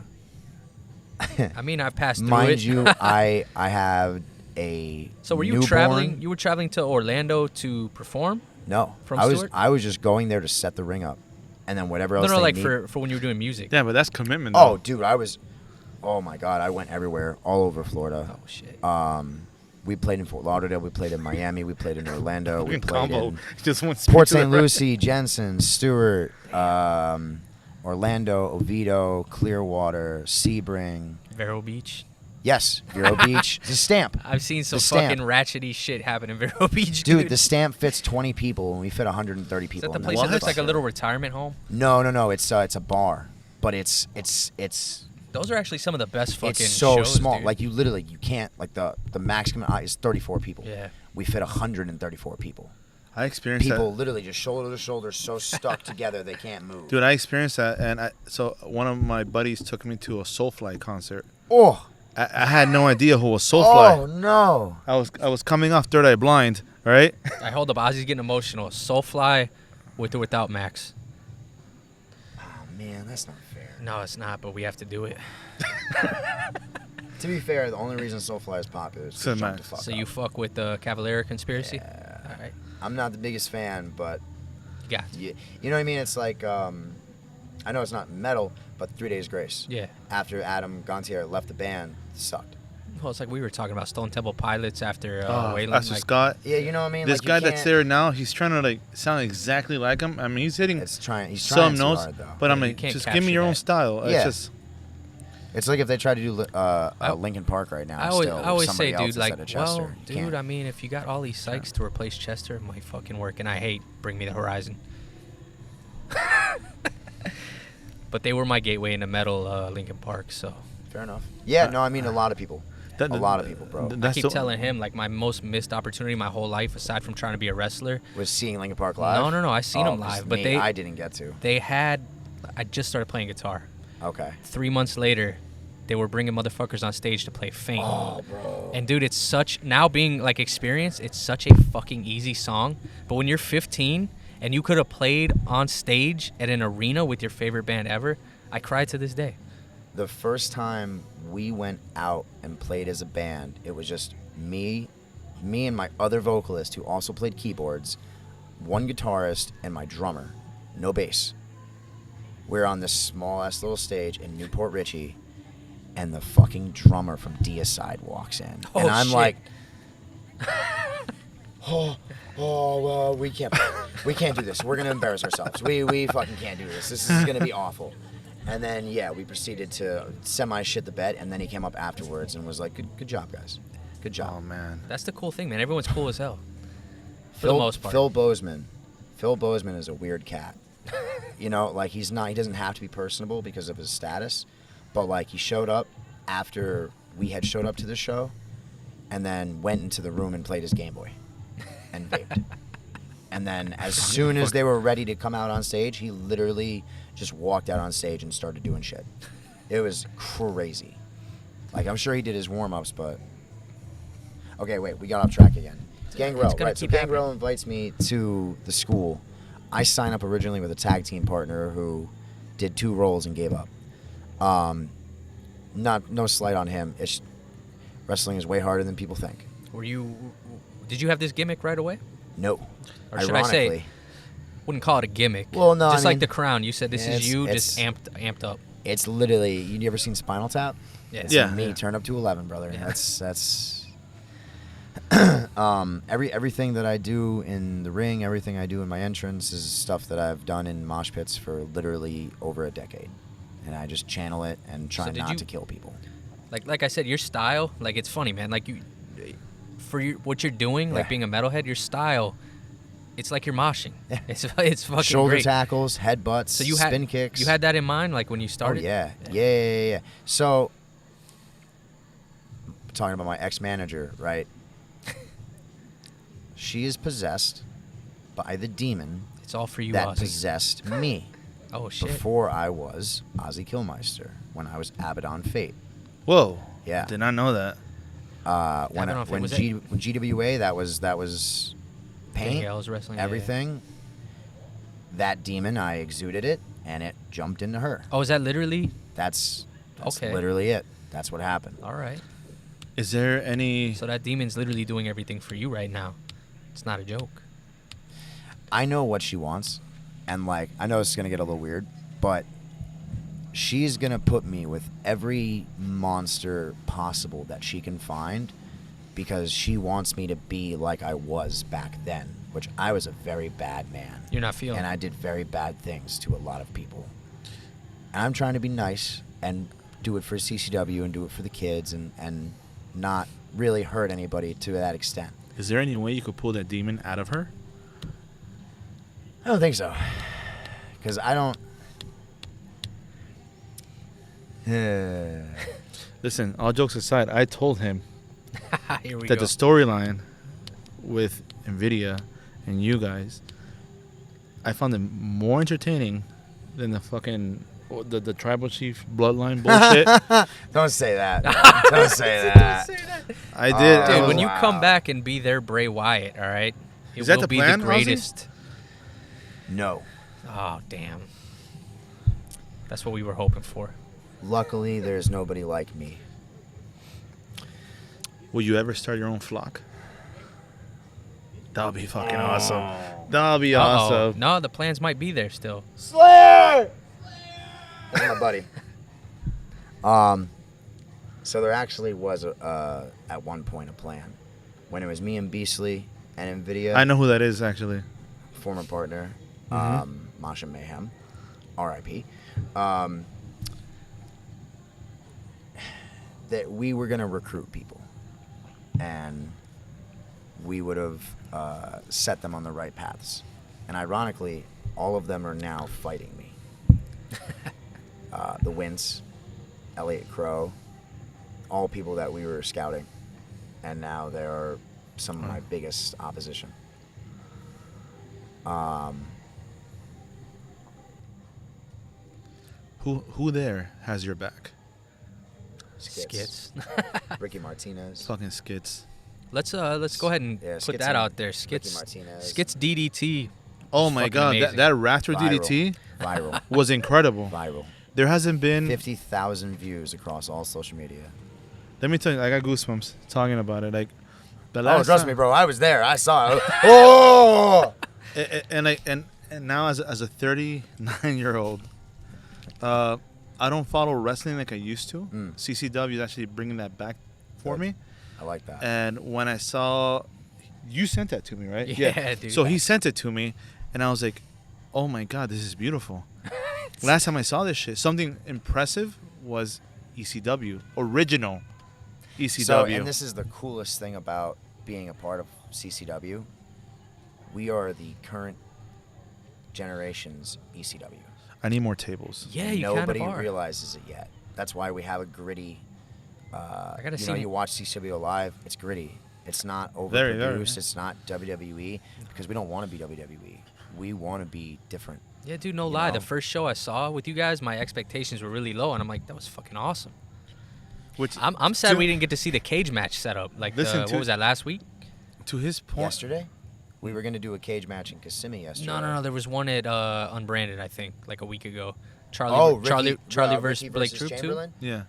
mean, I've passed through it. Mind you, I have a So were you newborn. traveling? You were traveling to Orlando to perform? No, from I was Stewart? just going there to set the ring up, and then whatever else. No, they like need. for when you were doing music. Yeah, but that's commitment. Oh, Though. dude, oh my God, I went everywhere, all over Florida. Oh shit. We played in Fort Lauderdale, we played in Miami, we played in Orlando, we Fucking played combo. in Just one Port speed to St. the right. Lucie, Jensen, Stewart, Orlando, Oviedo, Clearwater, Sebring. Vero Beach. Yes, Vero Beach. It's a stamp. I've seen some The stamp. fucking ratchety shit happen in Vero Beach, Dude, the stamp fits 20 people, and we fit 130 Is people. that the in place What? that looks like a fucker. little retirement home? No. It's a bar, but it's Those are actually some of the best fucking it's so shows, small. dude. Like, you can't, like, the maximum is 34 people. Yeah. We fit 134 people. I experienced People that. literally just shoulder to shoulder, so stuck together they can't move. Dude, I experienced that, and so one of my buddies took me to a Soulfly concert. Oh, I had no idea who was Soulfly. oh no! I was coming off Third Eye Blind, right? I hold up. Ozzy's getting emotional. Soulfly with or without Max. Oh man, that's not fair. No, it's not, but we have to do it. To be fair, the only reason Soulfly is popular is So to jump nice. the fuck So up. you fuck with the Cavalera conspiracy? Yeah. All right. I'm not the biggest fan, but Yeah. you know what I mean? It's like, I know it's not metal, but 3 Days Grace. Yeah. After Adam Gontier left the band, it sucked. Well, it's like we were talking about Stone Temple Pilots after Oh, Waylon. that's Like, Scott. Yeah, you know what I mean? This Like, you guy that's can't- there now, he's trying to like sound exactly like him. I mean, he's hitting He's trying some too notes, hard, though. but I'm Yeah, you like, can't just give me capture your own that. style. Yeah. It's just It's like if they try to do Linkin Park right now. I always, still, with I always somebody say, else dude, like, instead of Chester. well, You dude, can't. I mean, if you got all these Sykes to replace Chester, it might fucking work. And I hate Bring Me the Horizon. But they were my gateway into metal, Linkin Park. So Fair enough. Yeah, no, I mean a lot of people. A lot of people, bro. I keep telling him, like, my most missed opportunity my whole life, aside from trying to be a wrestler, Was seeing Linkin Park live? No, I seen them live, but I didn't get to. I just started playing guitar. Okay. 3 months later, they were bringing motherfuckers on stage to play Faint. Oh, bro. And dude, it's such, now being like experienced, it's such a fucking easy song. But when you're 15 and you could have played on stage at an arena with your favorite band ever, I cried to this day. The first time we went out and played as a band, it was just me and my other vocalist who also played keyboards, one guitarist, and my drummer. No bass. We're on this small-ass little stage in Newport Richey, and the fucking drummer from Deicide walks in. Oh, and I'm shit. like, well, we can't do this. We're going to embarrass ourselves. We fucking can't do this. This is going to be awful. And then, yeah, we proceeded to semi-shit the bed, and then he came up afterwards and was like, good job, guys. Good job. Oh, man. That's the cool thing, man. Everyone's cool as hell. For the most part. Phil Bozeman is a weird cat. You know, like, he doesn't have to be personable because of his status, but, like, he showed up after we had showed up to the show and then went into the room and played his Game Boy and vaped. And then as soon as they were ready to come out on stage, he literally just walked out on stage and started doing shit. It was crazy. Like, I'm sure he did his warm-ups, but... Okay, wait, we got off track again. Gangrel, right? So Gangrel invites me to the school. I signed up originally with a tag team partner who did 2 roles and gave up. No slight on him. Wrestling is way harder than people think. Did you have this gimmick right away? No. Or should Ironically. I say, wouldn't call it a gimmick. Well, no, just I like mean, the Crown. You said this is you, it's- just amped up. It's literally, you ever seen Spinal Tap? Yeah. It's Yeah. me, turn up to 11, brother. Yeah. That's everything that I do in the ring, everything I do in my entrance is stuff that I've done in mosh pits for literally over a decade. And I just channel it and try not to kill people. Like I said, your style, like, it's funny, man. Like, what you're doing, like Yeah. being a metalhead, your style, it's like you're moshing. It's fucking Shoulder great. tackles, headbutts, So spin kicks. You had that in mind, like when you started. Oh, yeah. So, talking about my ex-manager, right? She is possessed by the demon It's all for you, that Ozzy. possessed me Oh shit. before I was Ozzy Kilmeister, when I was Abaddon Fate. Whoa. Yeah. Did not know that. Abaddon Fate, When was when GWA, that was paint, Yeah, I was wrestling. yeah, yeah. everything. That demon, I exuded it, and it jumped into her. Oh, is that literally? That's Okay. literally it. That's what happened. All right. Is there any... So that demon's literally doing everything for you right now. It's not a joke. I know what she wants, and, like, I know it's gonna get a little weird, but she's gonna put me with every monster possible that she can find, because she wants me to be like I was back then, which I was a very bad man. You're not feeling And I did very bad things to a lot of people. And I'm trying to be nice and do it for CCW and do it for the kids and not really hurt anybody to that extent. Is there any way you could pull that demon out of her? I don't think so. Because I don't... Listen, all jokes aside, I told him Here we that go. the storyline with NVIDIA and you guys, I found it more entertaining than the fucking the tribal chief bloodline bullshit. Don't say that. Don't say that. I did. Dude, I was- when you Wow. come back and be their Bray Wyatt, all right? It Is that will the be plan, the Ozzy? greatest. No. Oh, damn. That's what we were hoping for. Luckily, there's nobody like me. Will you ever start your own flock? That would be fucking awesome. That would be Uh-oh. awesome. No, the plans might be there still. Slayer! That's my buddy. So there actually was at one point a plan when it was me and Beastly and NVIDIA. I know who that is, actually. Former partner, Mosho Mayhem, R.I.P. That we were gonna recruit people, and we would have set them on the right paths. And ironically, all of them are now fighting me. the Wince, Elliot Crow, all people that we were scouting, and now they are some of my biggest opposition. Who there has your back? Skits. Ricky Martinez. Fucking Skits. Let's go ahead and Yeah, put Skits that and out there. Ricky Skits Martinez. Skits DDT. Oh was my fucking god, amazing. that Raptor Viral. DDT Viral. was incredible. Viral. There hasn't been. 50,000 views across all social media. Let me tell you, I got goosebumps talking about it. Like the last Oh, trust time- me, bro. I was there. I saw it. Oh! And now as a 39-year-old, I don't follow wrestling like I used to. CCW is actually bringing that back for Good. me. I like that. And when I saw, you sent that to me, right? Yeah, dude. So he sent it to me, and I was like, "Oh my god, this is beautiful." Last time I saw this shit, something impressive was ECW, original ECW. So, and this is the coolest thing about being a part of CCW. We are the current generation's ECW. I need more tables. Yeah, you Nobody kind of are. realizes it yet. That's why we have a gritty. I gotta you see. know, you watch CCW live. It's gritty. It's not Very, overproduced. very. It's not WWE because we don't want to be WWE. We want to be different. Yeah, dude, no You lie. know? The first show I saw with you guys, my expectations were really low, and I'm like, that was fucking awesome. Which, I'm sad to- we didn't get to see the cage match set up. Like, Listen, what was that, last week? to his point, Yesterday, we were going to do a cage match in Kissimmee yesterday. No. There was one at Unbranded, I think, like a week ago. Oh, Charlie Ricky versus Blake Troop, too? Chamberlain? yeah.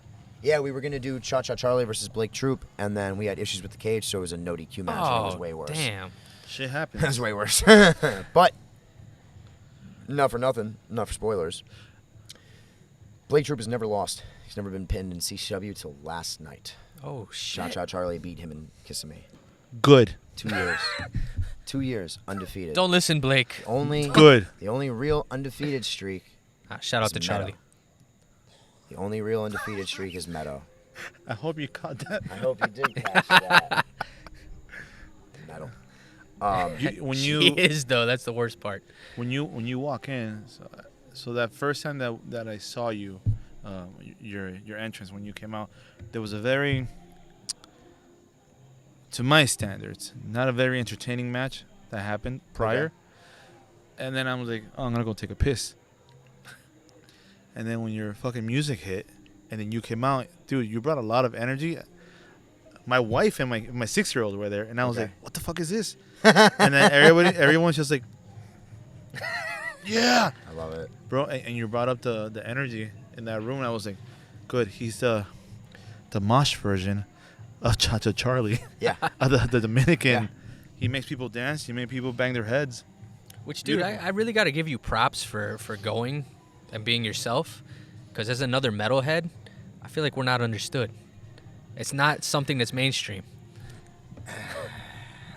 Yeah, we were going to do Cha-Cha Charlie versus Blake Troop, and then we had issues with the cage, so it was a no DQ match, and it was way worse. Damn. Shit It happens. was way worse. But, not for nothing, not for spoilers, Blake Troop has never lost. He's never been pinned in CCW till last night. Oh, shit. Cha-Cha Charlie beat him in Kissimmee. Good. 2 years. 2 years, undefeated. Don't listen, Blake. Good. The only real undefeated streak. Shout out is to Meadow. Charlie. The only real undefeated streak is Meadow. I hope you caught that. I hope you did catch that. Metal. When He you is, though. That's the worst part. when you walk in, so that first time that I saw you, your entrance when you came out, there was a very, to my standards, not a very entertaining match that happened prior. Okay. And then I was like, oh, I'm gonna go take a piss. And then when your fucking music hit, and then you came out, dude, you brought a lot of energy. My wife and my 6-year-old were there, and I was Okay. like, what the fuck is this? And then everyone's just like, yeah, I love it. bro. And you brought up the energy in that room, and I was like, good. He's the mosh version of Cha-Cha Charlie. Yeah. the Dominican. Yeah. He makes people dance. He makes people bang their heads. Which, dude, Beautiful. I really got to give you props for going and being yourself. Because as another metalhead, I feel like we're not understood. It's not something that's mainstream.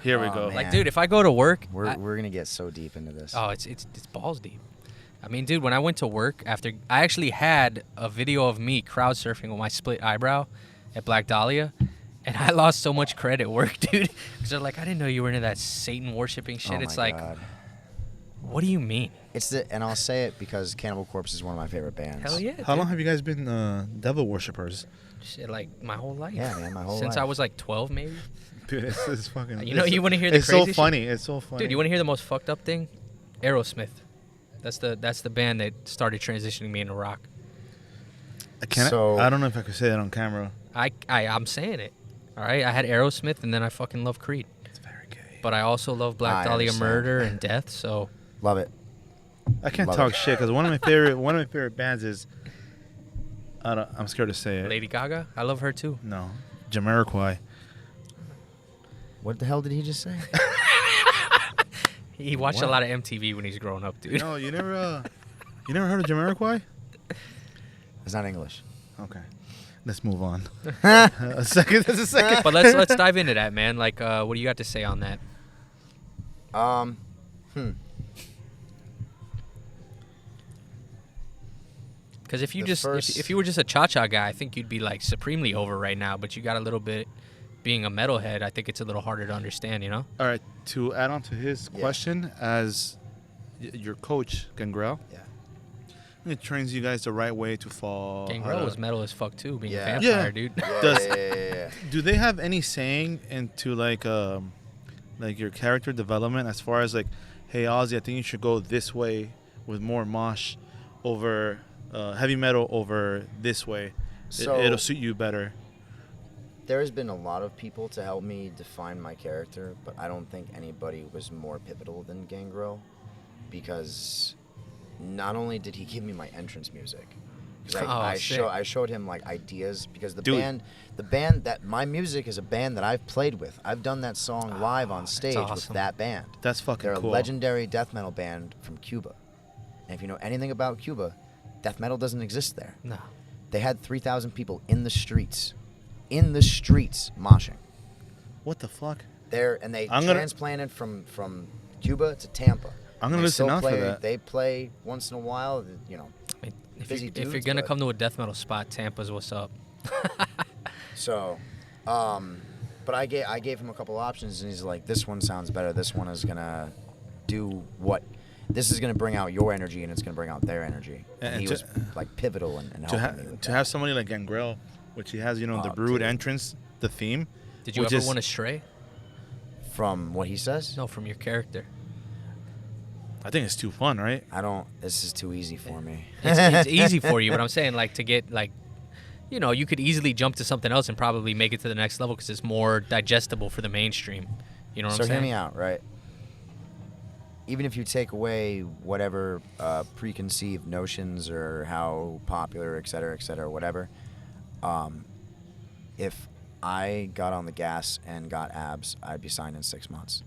Here we Oh, go. man. Like, dude, if I go to work, We're going to get so deep into this. oh, it's balls deep. I mean, dude, when I went to work after, I actually had a video of me crowd surfing with my split eyebrow at Black Dahlia, and I lost so much credit at work, dude. Because they're like, I didn't know you were into that Satan worshipping shit. Oh It's my like, God. what do you mean? And I'll say it because Cannibal Corpse is one of my favorite bands. Hell yeah. How dude. long have you guys been devil worshippers? Shit, like my whole life. Yeah, man, my whole Since life. I was like 12, maybe. Dude, this is fucking. You know, you want to hear the It's crazy so shit? funny. It's so funny. Dude, you want to hear the most fucked up thing? Aerosmith. That's the band that started transitioning me into rock. I don't know if I could say that on camera. I'm saying it. All right, I had Aerosmith, and then I fucking love Creed. It's very gay. But I also love Black I Dahlia understand. Murder and Death. So Love it. I can't Love talk it. shit because one of my favorite bands is. I'm scared to say it. Lady Gaga, I love her too. No, Jamiroquai. What the hell did he just say? He watched a What? lot of MTV when he's growing up, dude. No, you never heard of Jamiroquai? It's not English. Okay, let's move on. a second. There's a second. But let's dive into that, man. Like, what do you got to say on that? Because if you The just first- if you were just a cha-cha guy, I think you'd be like supremely over right now. But you got a little bit being a metalhead. I think it's a little harder to understand, you know. All right, to add on to his Yeah. question, as your coach, Gangrel, Yeah. It trains you guys the right way to fall. Gangrel was metal as fuck too, being a vampire, Yeah. dude. Yeah. Do they have any saying into like your character development as far as like, hey Ozzy, I think you should go this way with more mosh over heavy metal over this way. So- It'll suit you better. There has been a lot of people to help me define my character, but I don't think anybody was more pivotal than Gangrel, because not only did he give me my entrance music, because I showed him like ideas, because the band that my music is a band that I've played with. I've done that song live on stage with awesome. that band. That's fucking They're cool. a legendary death metal band from Cuba, and if you know anything about Cuba, death metal doesn't exist there. No. They had 3,000 people in the streets moshing. What the fuck? There, and they I'm gonna- transplanted from Cuba to Tampa. I'm gonna They listen still out for play, that. They play once in a while, you know. I mean, if Busy you're dudes, gonna but- come to a death metal spot, Tampa's what's up. So, but I gave him a couple options, and he's like, "This one sounds better. This one is gonna do what. This is gonna bring out your energy, and it's gonna bring out their energy." And And he to- was like pivotal in To, helping me with to that. have somebody like Gangrel, which he has, the Oh, Brood dude. entrance, the theme. Did you which ever is- want to stray? From what he says, No, from your character. I think it's too fun, right? I don't. This is too easy for me. It's easy for you, but I'm saying like to get like, you could easily jump to something else and probably make it to the next level because it's more digestible for the mainstream. You know what So I'm saying? hear me out, right? Even if you take away whatever preconceived notions or how popular, et cetera, whatever, if I got on the gas and got abs, I'd be signed in 6 months.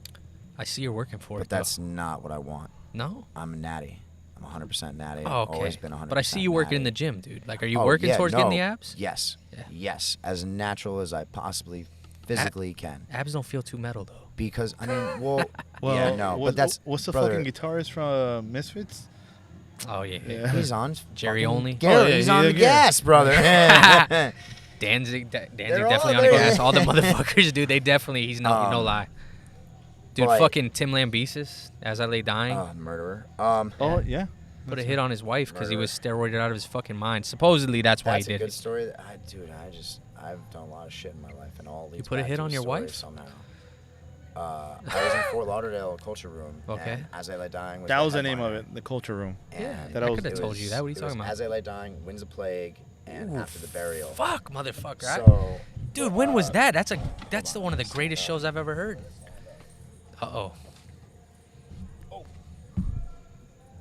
I see you're working for But it. Though. that's not what I want. No. I'm a natty. I'm 100% natty. Oh, I've okay. always been 100%. But I see you working in the natty. gym, dude. Like, are you Oh, working yeah, towards no. getting the abs? Yes. Yeah. Yes. As natural as I possibly physically can. Abs don't feel too metal though. Because, I mean, well, Well, yeah, no. But that's. what's the brother, fucking guitarist from Misfits? Oh yeah. Yeah. He's on. Jerry fucking only? Garrett, Oh, yeah, he's on the yeah. gas, brother. Danzig They're definitely all on the there. gas. All the motherfuckers, dude. They definitely. He's no lie. Dude, like- fucking Tim Lambesis, As I Lay Dying, Murderer. Oh yeah. put a hit on his wife because he Murderer. was steroided out of his fucking mind. Supposedly that's why That's he a did good it. story. I've done a lot of shit in my life, and all leads put a back hit to on your story wife? somehow. I was in Fort Lauderdale Culture Room. Okay. And As I Lay Dying was That the was the name of headliner. it, the Culture Room. And That I was- could have it told was- you that. What are you it talking was about? As I Lay Dying, Wins the Plague, and Ooh, After the Burial. Fuck, motherfucker. So, Dude, when was that? That's one of the greatest shows I've ever heard. Uh-oh.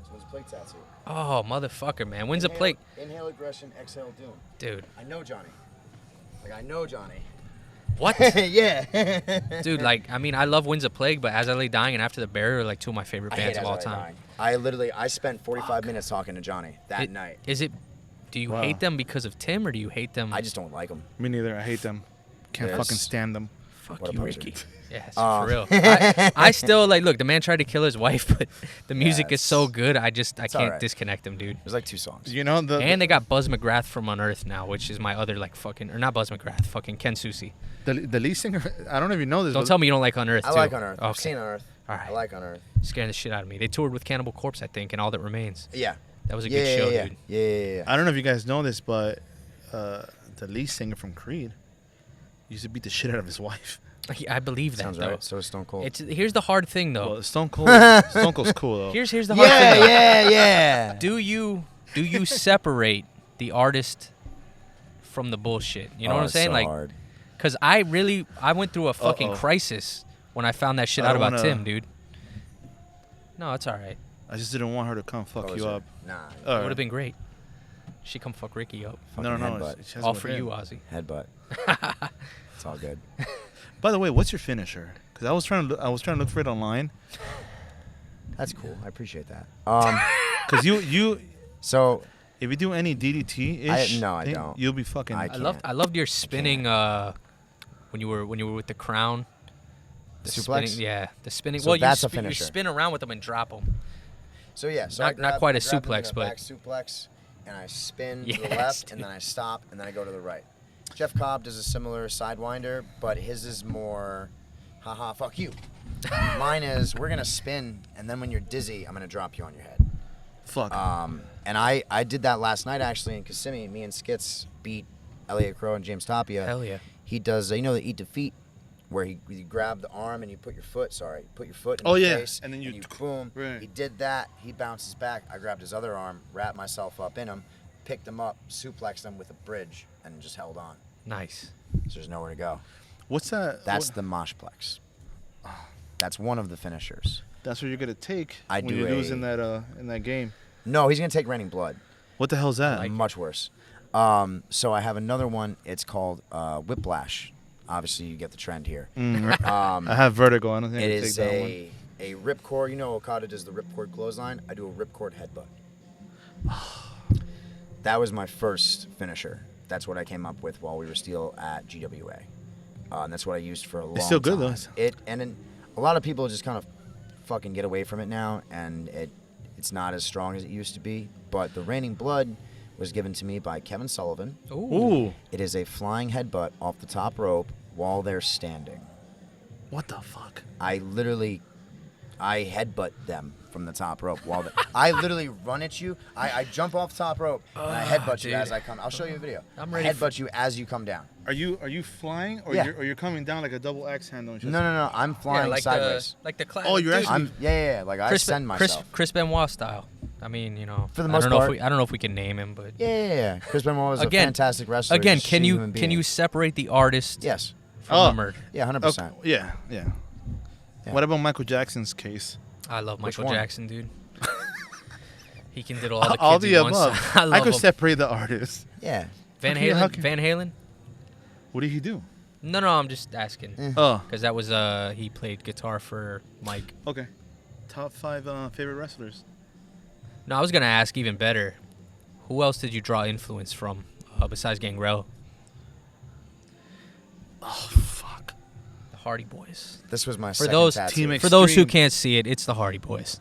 So his plague tattoo. Oh, motherfucker, man. When's the Inhale- plague? Inhale aggression, exhale doom. Dude, I know Johnny. Like, I know Johnny. what? Yeah. Dude, like, I mean, I love Winds of Plague, but As I Lay Dying and After the Burial are like two of my favorite I hate bands of As I all Lay time. Dying. I spent 45 minutes talking to Johnny that night. Is it, do you Wow. hate them because of Tim or do you hate them? I just don't like him. Me neither. I hate them. Can't Yes. fucking stand them. Fuck What a you, poser. Ricky. Yes, Oh. for real. I still, like, look, the man tried to kill his wife, but the music is it's- so good, I can't alright. disconnect him, dude. There's like 2 songs. You know And they got Buzz McGrath from Unearthed now, which is my other, like, fucking, or not Buzz McGrath, fucking Ken Susi. the lead singer. I don't know if you know this. Don't but tell me you don't like Unearthed, I too. like Unearthed. I've Okay. seen Unearthed. All right. I like Unearthed. Scaring the shit out of me. They toured with Cannibal Corpse, I think, and All That Remains. Yeah. That was a yeah, good show, yeah, dude. Yeah. I don't know if you guys know this, but the lead singer from Creed used to beat the shit out of his wife. I believe that, Sounds though. right. So is Stone Cold. Here's the hard thing, though. Well, Stone Cold's cool though. Here's the hard thing, though. yeah. Do you separate the artist from the bullshit? You know what I'm saying? So Like, hard. because I went through a fucking Uh-oh. crisis when I found that shit I out don't about wanna- Tim, dude. No, it's all right. I just didn't want her to come fuck you Poser. up. Nah. All It right. would have been great. She come fuck Ricky up. No, fucking no. headbutt. she has All it for with you, him. Ozzy. Headbutt. It's all good. By the way, what's your finisher? Because I was trying to look for it online. That's cool. I appreciate that. Because you So if you do any DDT ish, No, I don't. You'll be fucking. I I loved your spinning when you were with the crown. The suplex? spinning, yeah, the spinning. So well, that's a you finisher. spin around with them and drop them. So yeah, so Not quite a I grab them in suplex, a but- back suplex, and I spin to the Yes, left, dude. and then I stop, and then I go to the right. Jeff Cobb does a similar sidewinder, but his is more, haha, fuck you. Mine is, we're gonna spin, and then when you're dizzy, I'm gonna drop you on your head. Fuck. And I did that last night actually in Kissimmee. Me and Skits beat Elliot Crow and James Tapia. Hell yeah. He does, the eat defeat, where you grab the arm and you put your foot in Oh, the yeah. face. And then you boom. right. He did that. He bounces back. I grabbed his other arm, wrapped myself up in him, picked him up, suplexed him with a bridge, and just held on. Nice. So there's nowhere to go. What's that? That's the moshplex. That's one of the finishers. That's what you're gonna take I when do you lose a- in that game. No, he's going to take Raining Blood. What the hell's that? Like- Much worse. So I have another one. It's called Whiplash. Obviously, you get the trend here. I have vertigo. I don't think It I can is take that one. a ripcord. You know, Okada does the ripcord clothesline. I do a ripcord headbutt. That was my first finisher. That's what I came up with while we were still at GWA. And that's what I used for a long time. It's still good, though. A lot of people just kind of fucking get away from it now, and it's not as strong as it used to be. But the Raining Blood was given to me by Kevin Sullivan. Ooh. It is a flying headbutt off the top rope while they're standing. What the fuck? I headbutt them from the top rope I literally run at you. I jump off the top rope and I headbutt you dude. as I come. I'll show you a video. I'm ready I headbutt you as you come down. Are you flying or Yeah. you're coming down like a double X handle? And No. I'm flying like sideways. the class. Oh, you're actually- Like I send myself. Chris Benoit style. I mean, For the I most don't know part. I don't know if we can name him, but Yeah. Chris Benoit was Again- a fantastic wrestler. again, He's a can shitty you human being. separate the artist Yes. from the murder? Yeah, 100%. Okay. Yeah. Yeah. What about Michael Jackson's case? I love Which Michael one? Jackson, dude. He can do all the kids All the he wants. above. I love could him. separate the artists. Yeah. Van How can you- how Halen. can- Van Halen. What did he do? No, I'm just asking. Oh, Because that was he played guitar for Mike. okay. Top 5 favorite wrestlers. No, I was gonna ask even better. Who else did you draw influence from besides Gangrel? Oh, fuck. The Hardy Boys. This was my For second those tattoo. Team for those who Extreme. can't see it, it's the Hardy Boys.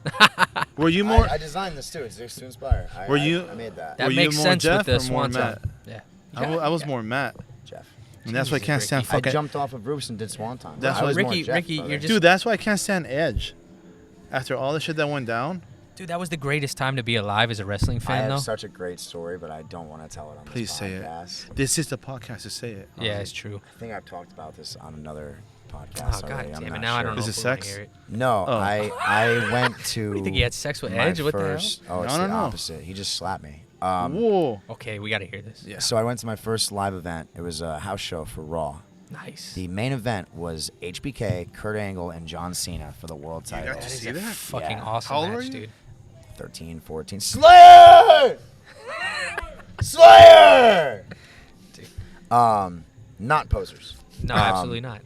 Were you more? I designed this too. It's just to inspire. Were you- I made that. That Were you makes more sense Jeff with the or more Swanton. Matt? Yeah. I was more Matt. Jeff. And that's why I can't Jesus, stand Ricky. I fucking. jumped off of roofs and did swanton. That's I why- was more Ricky, Jeff, Ricky, brother. you're just Dude, that's why I can't stand Edge. After all the shit that went down, Dude, that was the greatest time to be alive as a wrestling I fan, have though. such a great story, but I don't want to tell it on Please this say it. podcast. this is the podcast to say it. Yeah, it's true. I think I've talked about this on another Oh podcast god already. I'm damn it! not Now I sure. don't know Is if it we wanna sex? hear it. No, Oh. I went to. You think he had sex with my Edge? What the hell? first, Oh, it's No, the no. opposite. He just slapped me. Whoa. Okay, we gotta hear this. Yeah. So I went to my first live event. It was a house show for Raw. Nice. The main event was HBK, Kurt Angle, and John Cena for the world You title. got to That is see a that? fucking Yeah. awesome How old match, were you? dude. 13, 14. Slayer! Slayer! Dude. Not posers. No, absolutely not.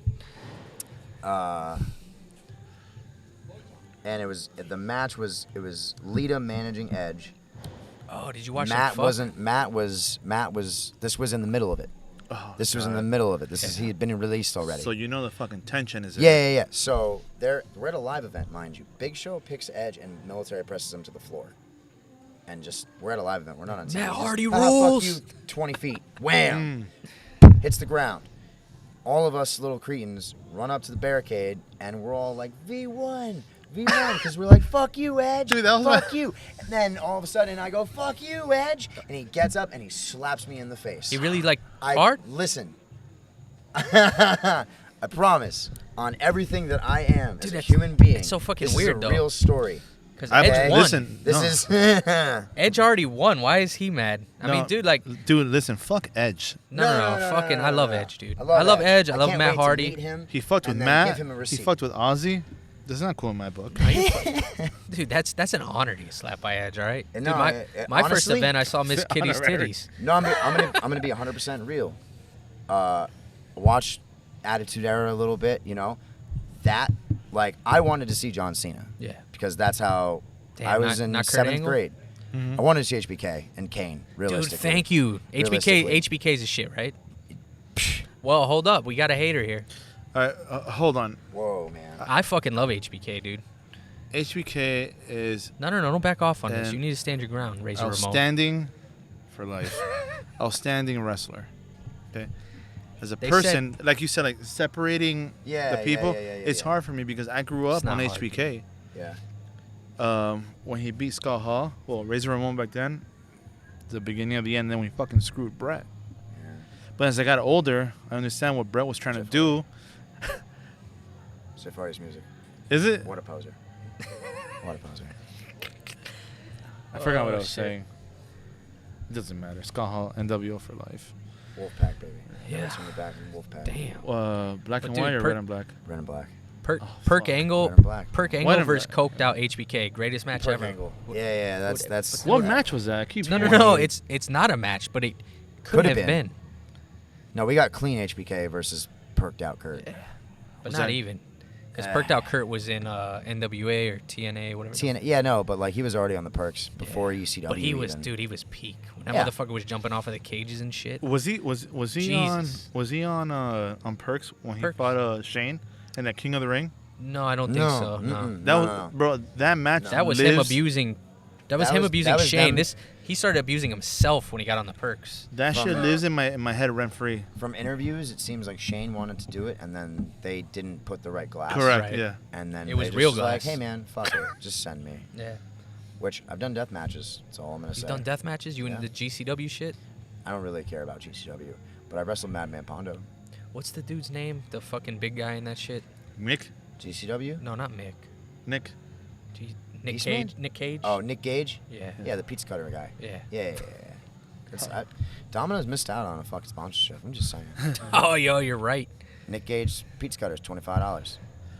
And the match was Lita managing Edge. Oh, did you watch Matt that? Fuck? wasn't. Matt was. This was in the middle of it. Oh, This was in God. the middle of it. He had been released already. So you know the fucking tension is in Yeah. So we're at a live event, mind you. Big Show picks Edge and military presses him to the floor. And we're at a live event. We're not on TV. Matt Just, Hardy fuck rules." you, 20 feet. Wham! Hits the ground. All of us little cretins run up to the barricade, and we're all like, V1, because we're like, fuck you, Edge. Dude, that was fuck you. And then all of a sudden I go, fuck you, Edge. And he gets up and he slaps me in the face. He really I hard? Listen. I promise on everything that I am Dude, as a that's- human being. it's so fucking this weird, is a though. real story. Because I- Edge Okay? won. Listen, This no. is Edge already won. Why is he mad? I No, mean, dude, like, Dude, listen, fuck Edge. no. Fucking, I love Edge, dude. I I love Edge. I love can't Matt wait to Hardy. meet him He fucked with and then Matt. Give him a He receipt. fucked with Ozzy. That's not cool in my book. Dude, that's an honor to get slapped by Edge, all right? And Dude, no, my first honestly- event, I saw Miss Kitty's Honorary. titties. No, I'm gonna be 100% real. Watch Attitude Era a little bit, you know. That I wanted to see John Cena. Yeah. Because that's how Damn, I was not- in not Kurt 7th Angle? grade. Mm-hmm. I wanted to see HBK and Kane. Dude, Realistically. thank you. Realistically. HBK's a shit, right? Well, hold up. We got a hater here. All right, hold on. Whoa, man. I fucking love HBK, dude. HBK is No, don't back off on this. And You need to stand your ground, Razor Ramon. outstanding for life. Outstanding wrestler. Okay. As a They person, like you said, like separating Yeah, the people, yeah, it's yeah. hard for me because I grew up It's on not hard, HBK. Yeah. when he beat Scott Hall, well, Razor Ramon back then, the beginning of the end, then when he fucking screwed Brett. Yeah. But as I got older, I understand what Brett was trying to do. Jeff Hardy's music. Is it? What a poser. What a poser. I forgot what I was shit. saying. It doesn't matter. Scott Hall, NWO for life. Wolfpack, baby. Yeah. Never seen the back in Wolfpack. Damn. Black But and dude, white or per- red and black? Red and black. Perk, Oh, Perk fuck. Angle. Red and black. Perk White Angle and versus black. coked out HBK. Greatest match Perk ever. Angle. Yeah, that's. What yeah. match was that? I keep No, no, hearing no. it. It's not a match, but it could Could've have been. been. No, we got clean HBK versus perked out Kurt. Yeah. But Was not that- even. Because perked out Kurt was in NWA or TNA, whatever. TNA, yeah, no, but like he was already on the perks before ECW. But he was, even. dude, he was peak. When that Yeah. motherfucker was jumping off of the cages and shit. Was he Jesus. on Perks when he Perks. fought Shane in that King of the Ring? No, I don't think No, so. No. mm-mm. That No, was no. bro. That match. That was lives, him abusing. That was That him was- abusing that was Shane. them- He started abusing himself when he got on the perks. That From- shit lives in my head rent free. From interviews, it seems like Shane wanted to do it, and then they didn't put the right glass. Correct. Right. Yeah. And then It was they real just like, glass. hey man, fuck it, just send me. Yeah. Which I've done death matches. That's all I'm gonna You've say. done death matches? You Yeah. into the GCW shit? I don't really care about GCW, but I wrestled Madman Pondo. What's the dude's name? The fucking big guy in that shit? Mick, GCW? No, not Mick. Nick. Nick Eastman? Cage. Nick Cage? Oh, Nick Gage? Yeah. Yeah, the pizza cutter guy. Yeah. Yeah. Domino's missed out on a fucking sponsorship. I'm just saying. Oh, yo, you're right. Nick Gage pizza cutter is $25.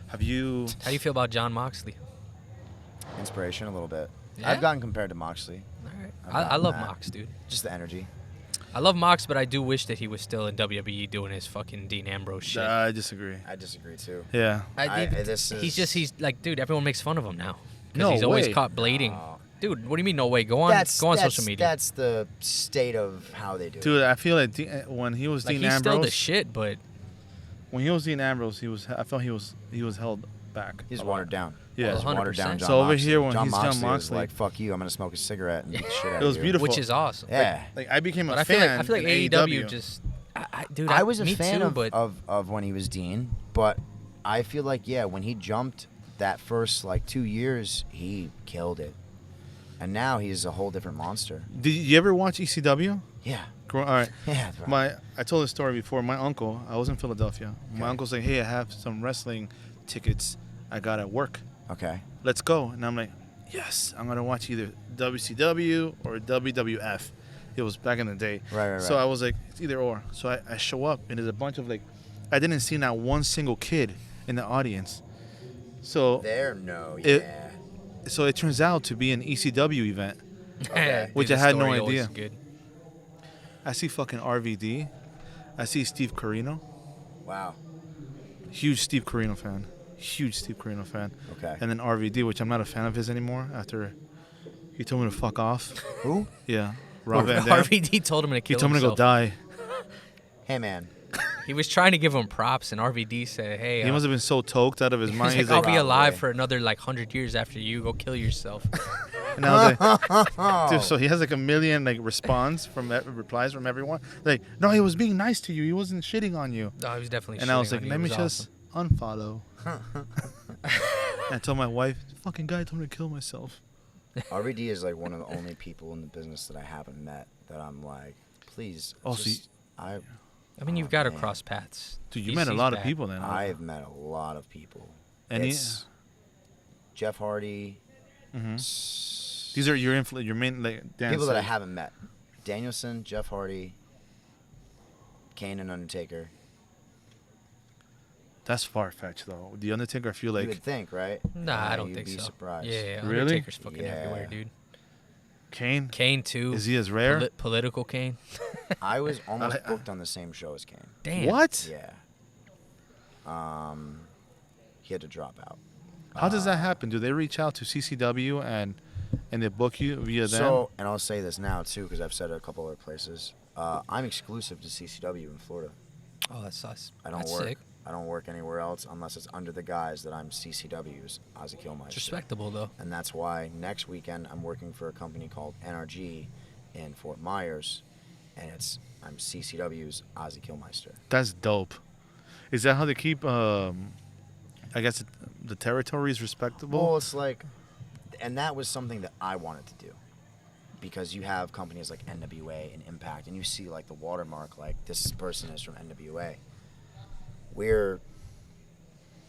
Have you? How do you feel about John Moxley? Inspiration a little bit. Yeah? I've gotten compared to Moxley. All right. I've I gotten love that. Mox, dude. Just the energy. I love Mox, but I do wish that he was still in WWE doing his fucking Dean Ambrose shit. I disagree. I disagree too. Yeah. He's like, dude, everyone makes fun of him now. Because No he's always way. caught blading. No. Dude, what do you mean no way? Go on social media. That's the state of how they do it. Dude, I feel like when he was Like, Dean he's still the Ambrose, shit, but when he was Dean Ambrose, I felt he was held back. He's a lot. watered down. Yeah. He's watered down 100%. John So over Moxley. here when John he's John Moxley was Moxley- like, fuck you, I'm gonna smoke a cigarette and beat the shit out It was of you. beautiful. which is awesome. Yeah. Like I became a But I feel fan. like in AEW just, dude, I was a me fan too, but of when he was Dean, but I feel like when he jumped that first like 2 years, he killed it, and now he's a whole different monster. Did you ever watch ECW? Yeah, All right. yeah. bro. I told this story before. My uncle, I was in Philadelphia. My Okay. uncle's like, "Hey, I have some wrestling tickets I got at work. Okay. Let's go." And I'm like, "Yes, I'm gonna watch either WCW or WWF." It was back in the day. Right. So I was like, it's either or. So I show up and there's a bunch of like, I didn't see not one single kid in the audience. So Yeah. so it turns out to be an ECW event. Okay. Which Dude, I the had no story always idea. is Good. I see fucking RVD. I see Steve Corino. Wow. Huge Steve Corino fan. Huge Steve Corino fan. Okay. And then RVD, which I'm not a fan of his anymore after he told me to fuck off. Who? Yeah. Rob Van Dam. RVD told him to He kill told me to go himself. die. Hey man. He was trying to give him props, and RVD said, "Hey, He must have been so toked out of his mind. he's He's like, I'll like, be alive Probably. for another like 100 years after you. Go kill yourself." and I was like, Oh. dude, so he has like a million like replies from everyone. Like, no, he was being nice to you. He wasn't shitting on you. No, he was definitely. And I was shitting like, on you. let It me was just unfollow. And I told my wife, fucking guy told me to kill myself. RVD is like one of the only people in the business that I haven't met that I'm like, please. Oh, so just, I mean, you've got to man. cross paths. Dude, you He's- met a he's lot of bad. people then. huh? I've met a lot of people. And It's Jeff Hardy. Mhm. s- These are your main like dance. people that I haven't met. Danielson, Jeff Hardy, Kane, and Undertaker. That's far fetched though. The Undertaker, I feel You like would think, right? Nah, I don't you'd think be so. surprised. Yeah, Really? Undertaker's fucking Yeah. everywhere, dude. Kane. Kane too. Is he as rare? Political Kane. I was almost I- booked on the same show as Kane. Damn. What? Yeah. He had to drop out. How does that happen? Do they reach out to CCW and they book you via them? So, and I'll say this now too, because I've said it a couple other places. I'm exclusive to CCW in Florida. Oh, that's sus. I don't That's work. sick. I don't work anywhere else unless it's under the guise that I'm CCW's Ozzy Kilmeister. It's respectable though. And that's why next weekend I'm working for a company called NRG in Fort Myers, and I'm CCW's Ozzy Kilmeister. That's dope. Is that how they keep? I guess the territory is respectable. Well, it's like and that was something that I wanted to do, because you have companies like NWA and Impact, and you see like the watermark, like this person is from NWA. We're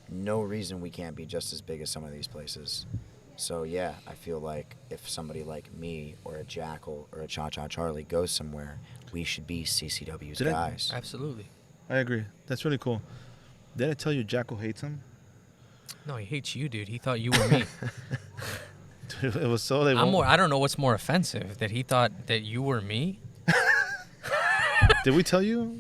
no reason we can't be just as big as some of these places. So yeah, I feel like if somebody like me or a Jackal or a Cha Cha Charlie goes somewhere, we should be CCW's guys. Absolutely. I agree. That's really cool. Did I tell you Jackal hates him? No, he hates you, dude. He thought you were me. Dude, it was so. I don't know what's more offensive, that he thought that you were me. Did we tell you?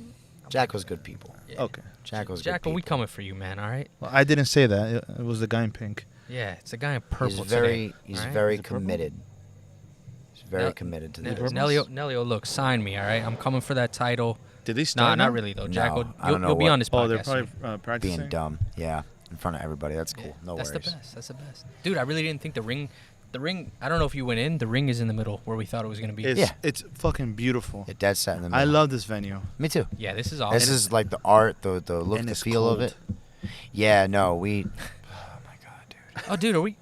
Jackal's good people. Yeah. Okay. Jackal's good Jackal, people. we coming for you, man. All right. Well, I didn't say that. It was the guy in pink. Yeah, it's a guy in purple He's today. He's all right? very Is it purple? committed. He's very committed to the purples? Nelio, look, sign me, all right? I'm coming for that title. Did they Nah, start? not now? really though. No, Jackal, I don't know you'll be what- on this podcast. Oh, they're probably soon. practicing. being dumb. Yeah, in front of everybody. That's cool. Yeah, No that's worries. the best. That's the best. Dude, I really didn't think the ring. I don't know if you went in. The ring is in the middle where we thought it was gonna be. It's fucking beautiful. It dead set in the middle. I love this venue. Me too. Yeah, this is awesome. This is like the art, the look, And the it's feel of cold. it. Yeah, no, we. Oh my god, dude. Oh, dude, are we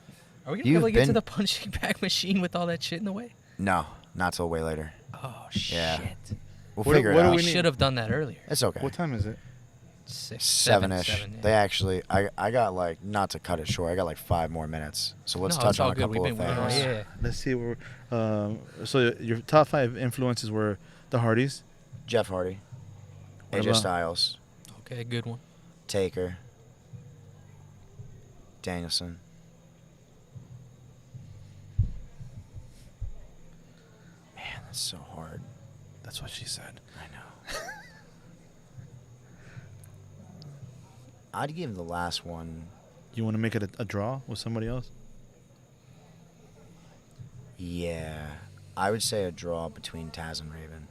gonna be You've able to get to been- the punching bag machine with all that shit in the way? No, not till way later. Oh shit. Yeah. We'll What- figure what it do out. We we need? should have done that earlier. It's okay. What time is it? 6, 7-ish. 7, yeah. They actually, I got like, not to cut it short, I got like 5 more minutes. So let's No, touch it's all on a good. couple We've of been things. yeah. Let's see where. So your top 5 influences were the Hardys. Jeff Hardy, What AJ about- Styles, Okay, good one. Taker, Danielson. Man, that's so hard. That's what she said. I know. I'd give the last one. You want to make it a draw with somebody else? Yeah, I would say a draw between Taz and Raven.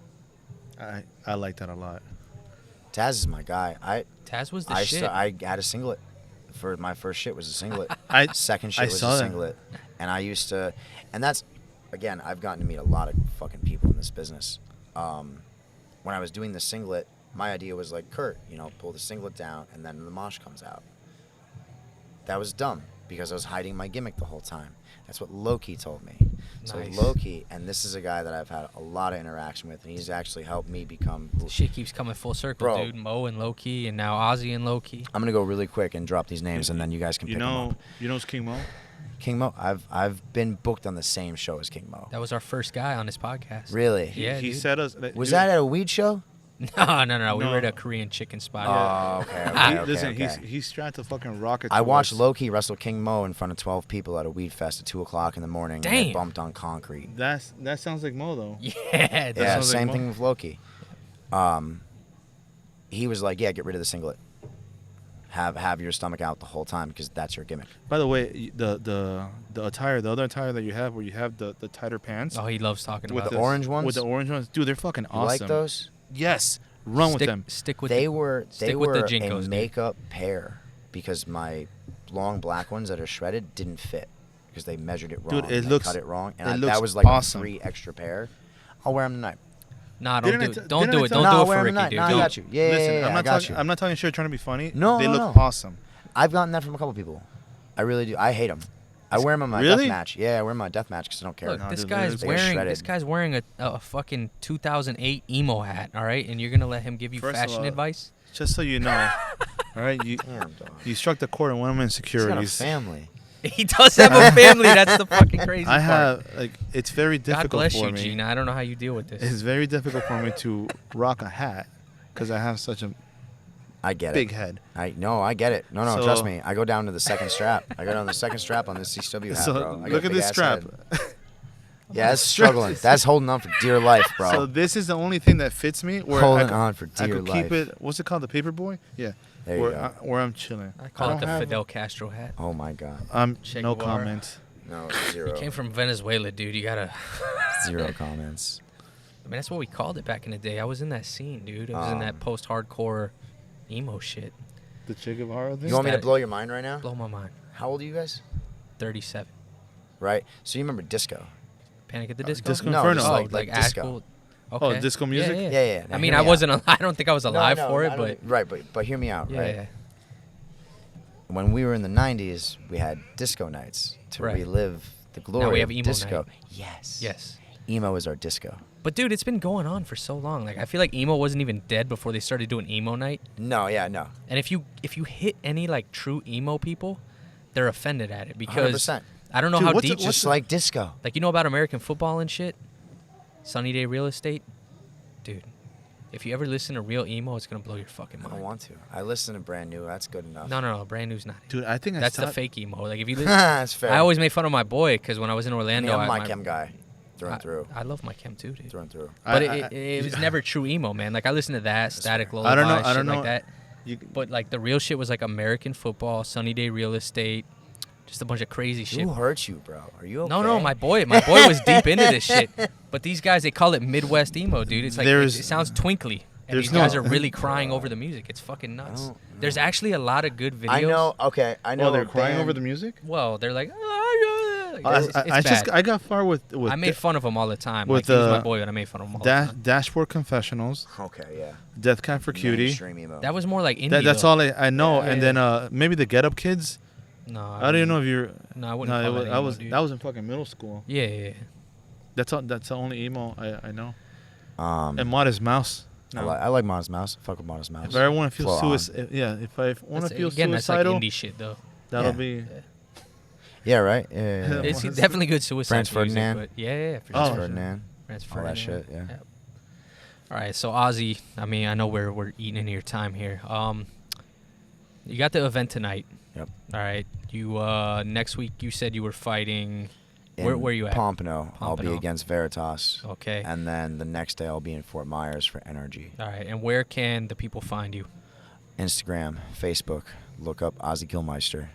I like that a lot. Taz is my guy. Taz was the I shit. I had a singlet. For my first shit was a singlet. I Second I shit was saw a that. singlet. And I used to, and that's, again, I've gotten to meet a lot of fucking people in this business. When I was doing the singlet, my idea was like, Kurt, pull the singlet down and then the mosh comes out. That was dumb because I was hiding my gimmick the whole time. That's what Loki told me. Nice. So Loki, and this is a guy that I've had a lot of interaction with, and he's actually helped me become. Shit keeps coming full circle, Bro. dude. Mo and Loki, and now Ozzy and Loki. I'm gonna go really quick and drop these names, and then you guys can pick them up. You know it's King Mo? King Mo, I've been booked on the same show as King Mo. That was our first guy on this podcast. Really? Yeah, He dude. said us. Was that at a weed show? No. We No. were at a Korean chicken spot. Oh, okay. Listen, okay. he's strapped to fucking rocket. I to watched us. Loki wrestle King Mo in front of 12 people at a weed fest at 2 o'clock in the morning. And Damn. they bumped on concrete. That sounds like Mo though. Yeah, Yeah, sounds like same Mo. thing with Loki. He was like, yeah, get rid of the singlet. Have your stomach out the whole time because that's your gimmick. By the way, the attire, the other attire that you have, where you have the tighter pants Oh, he loves talking with about the it. orange ones? with the orange ones, dude, they're fucking You awesome. like those? Yes, run with them. Stick with They the, were stick with the a Jinkos, dude. makeup pair because my long black ones that are shredded didn't fit because they measured it wrong. Dude, it They looks- cut it wrong, it and looks that was like awesome. a free extra pair. I'll wear them tonight. Nah, don't Didn't I do t- it. Don't didn't do I it. tell- Don't No, do I'll it wear for 'em Ricky, tonight. dude. No, I Don't. got you. Yeah, Listen, yeah, I'm I not got talking. you. I'm not talking shit. Trying to be funny. No, they no, look no. awesome. I've gotten that from a couple people. I really do. I hate them. I wear them in my Really? death match. Yeah, I wear 'em in my death match because I don't care. Look, No, this dude, guy's they get wearing shredded. a fucking 2008 emo hat. All right, and you're gonna let him give you First of fashion all, advice? Just so you know, all right, Damn, dog. you struck the chord in one of my He's got a insecurities. family. He does have a family. That's the fucking crazy I part. have it's very God difficult bless for you, me. Gina. I don't know how you deal with this. It's very difficult for me to rock a hat because I have such a I get big it. head. I get it. No, So- trust me. I go down to the second strap. I go down to the second strap on this CCW hat, So bro. I got look a at this big-ass strap. head. Yeah, that's struggling. That's holding on for dear life, bro. So this is the only thing that fits me. Where Holding I could, on for I dear could life. keep it. What's it called? The paper boy? Yeah. There you where, go. Where I'm chilling. I call it don't the have- Fidel Castro hat. Oh my god. Che No Guevara. comment. No, He zero. came from Venezuela, dude. You gotta. Zero comments. I mean, that's what we called it back in the day. I was in that scene, dude. I was in that post-hardcore emo shit. The Che Guevara thing. You want me to that- blow your mind right now? Blow my mind. How old are you guys? 37. Right. So you remember disco? Panic at the Disco. Disco No, Inferno. just Oh, like like disco. actual. Oh, Okay. disco music? Yeah. Yeah. Now I mean, hear I me wasn't. out. I don't think I was alive No, for I it, don't but think- right. But hear me out. yeah, Right. yeah. When we were in the '90s, we had disco nights to Right. relive The glory Now we have of emo disco. night. Yes. Yes. Emo is our disco. But dude, it's been going on for so long. Like I feel like emo wasn't even dead before they started doing emo night. No, yeah, no. And if you hit any like true emo people, they're offended at it because 100%. I don't know Dude, how what's deep. the- Just like disco. Like you know about American football and shit, Sunny Day Real Estate, dude. If you ever listen to real emo, it's gonna blow your fucking I mind. don't want to. I listen to brand new. That's good enough. No, brand new's not. It. Dude, I think I That's the stopped. fake emo. Like if you listen, That's fair. I always made fun of my boy because when I was in I Orlando, mean, I'm a I- my chem guy. Through and through. I love my chem too, dude. Through and through. But I- it was never true emo, man. Like I listened to that, Static fair. Lullaby, I don't know. shit I don't know. like that. You, But like the real shit was like American football, Sunny Day Real Estate, just a bunch of crazy shit. Who hurt you, bro? Are you okay? No, my boy was deep into this shit. But these guys, they call it Midwest emo, dude. It's like it sounds twinkly, and there's these guys no- are really crying over the music. It's fucking nuts. don't There's actually a lot of good videos. I know. Okay, I know. oh, they're a crying band- over the music. Well, they're like, it's I just bad. I got far with I made fun of him all the time. with, Like, he was my uh, boy, and I made fun of him all the time. Dashboard Confessionals, Okay, yeah. Death Cab for Cutie. Mainstream emo. That was more like indie. That's though. all I know. Yeah, and yeah. then maybe the Get Up Kids. No, I don't even know if you're. No, I wouldn't No, call it was, that I emo, was dude. that was in fucking middle school. Yeah. That's all. That's the only emo I know. Um, And Modest Mouse. I like Modest Mouse. Fuck with Modest Mouse. If I ever want to feel Full on. suicidal, yeah. If I want to That's, feel again, that's like suicidal, indie shit, though. that'll Yeah. be. Yeah, right. Yeah. It's What's- definitely good suicide Franz music, Ferdinand? but yeah, for Oh, sure. Ferdinand. Franz All that Ferdinand. shit, yeah. All right, so Ozzy, I mean, I know we're eating into your time here. You got the event tonight. Yep. All right. You next week you said you were fighting. Where In you at? Pompano. I'll be Pompano. against Veritas. Okay. And then the next day I'll be in Fort Myers for Energy. All right. And where can the people find you? Instagram, Facebook. Look up Ozzy Kilmeister.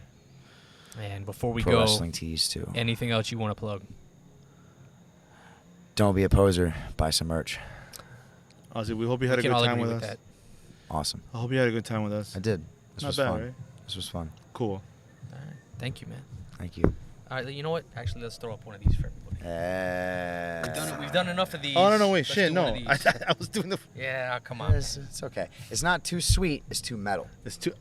And before we Pro go, Wrestling Tees too. anything else you want to plug? Don't be a poser. Buy some merch. Ozzy, we hope you had We a can good all time agree with with us. that. Awesome. I hope you had a good time with us. I did. This Not was bad, fun. right? This was fun. Cool. All right. Thank you, man. Thank you. All right. You know what? Actually, let's throw up one of these for everybody. We've done enough of these. Oh no, wait, Let's shit, do one no. of these. I was doing the. Yeah, come on. It's okay. It's not too sweet. It's too metal. It's too.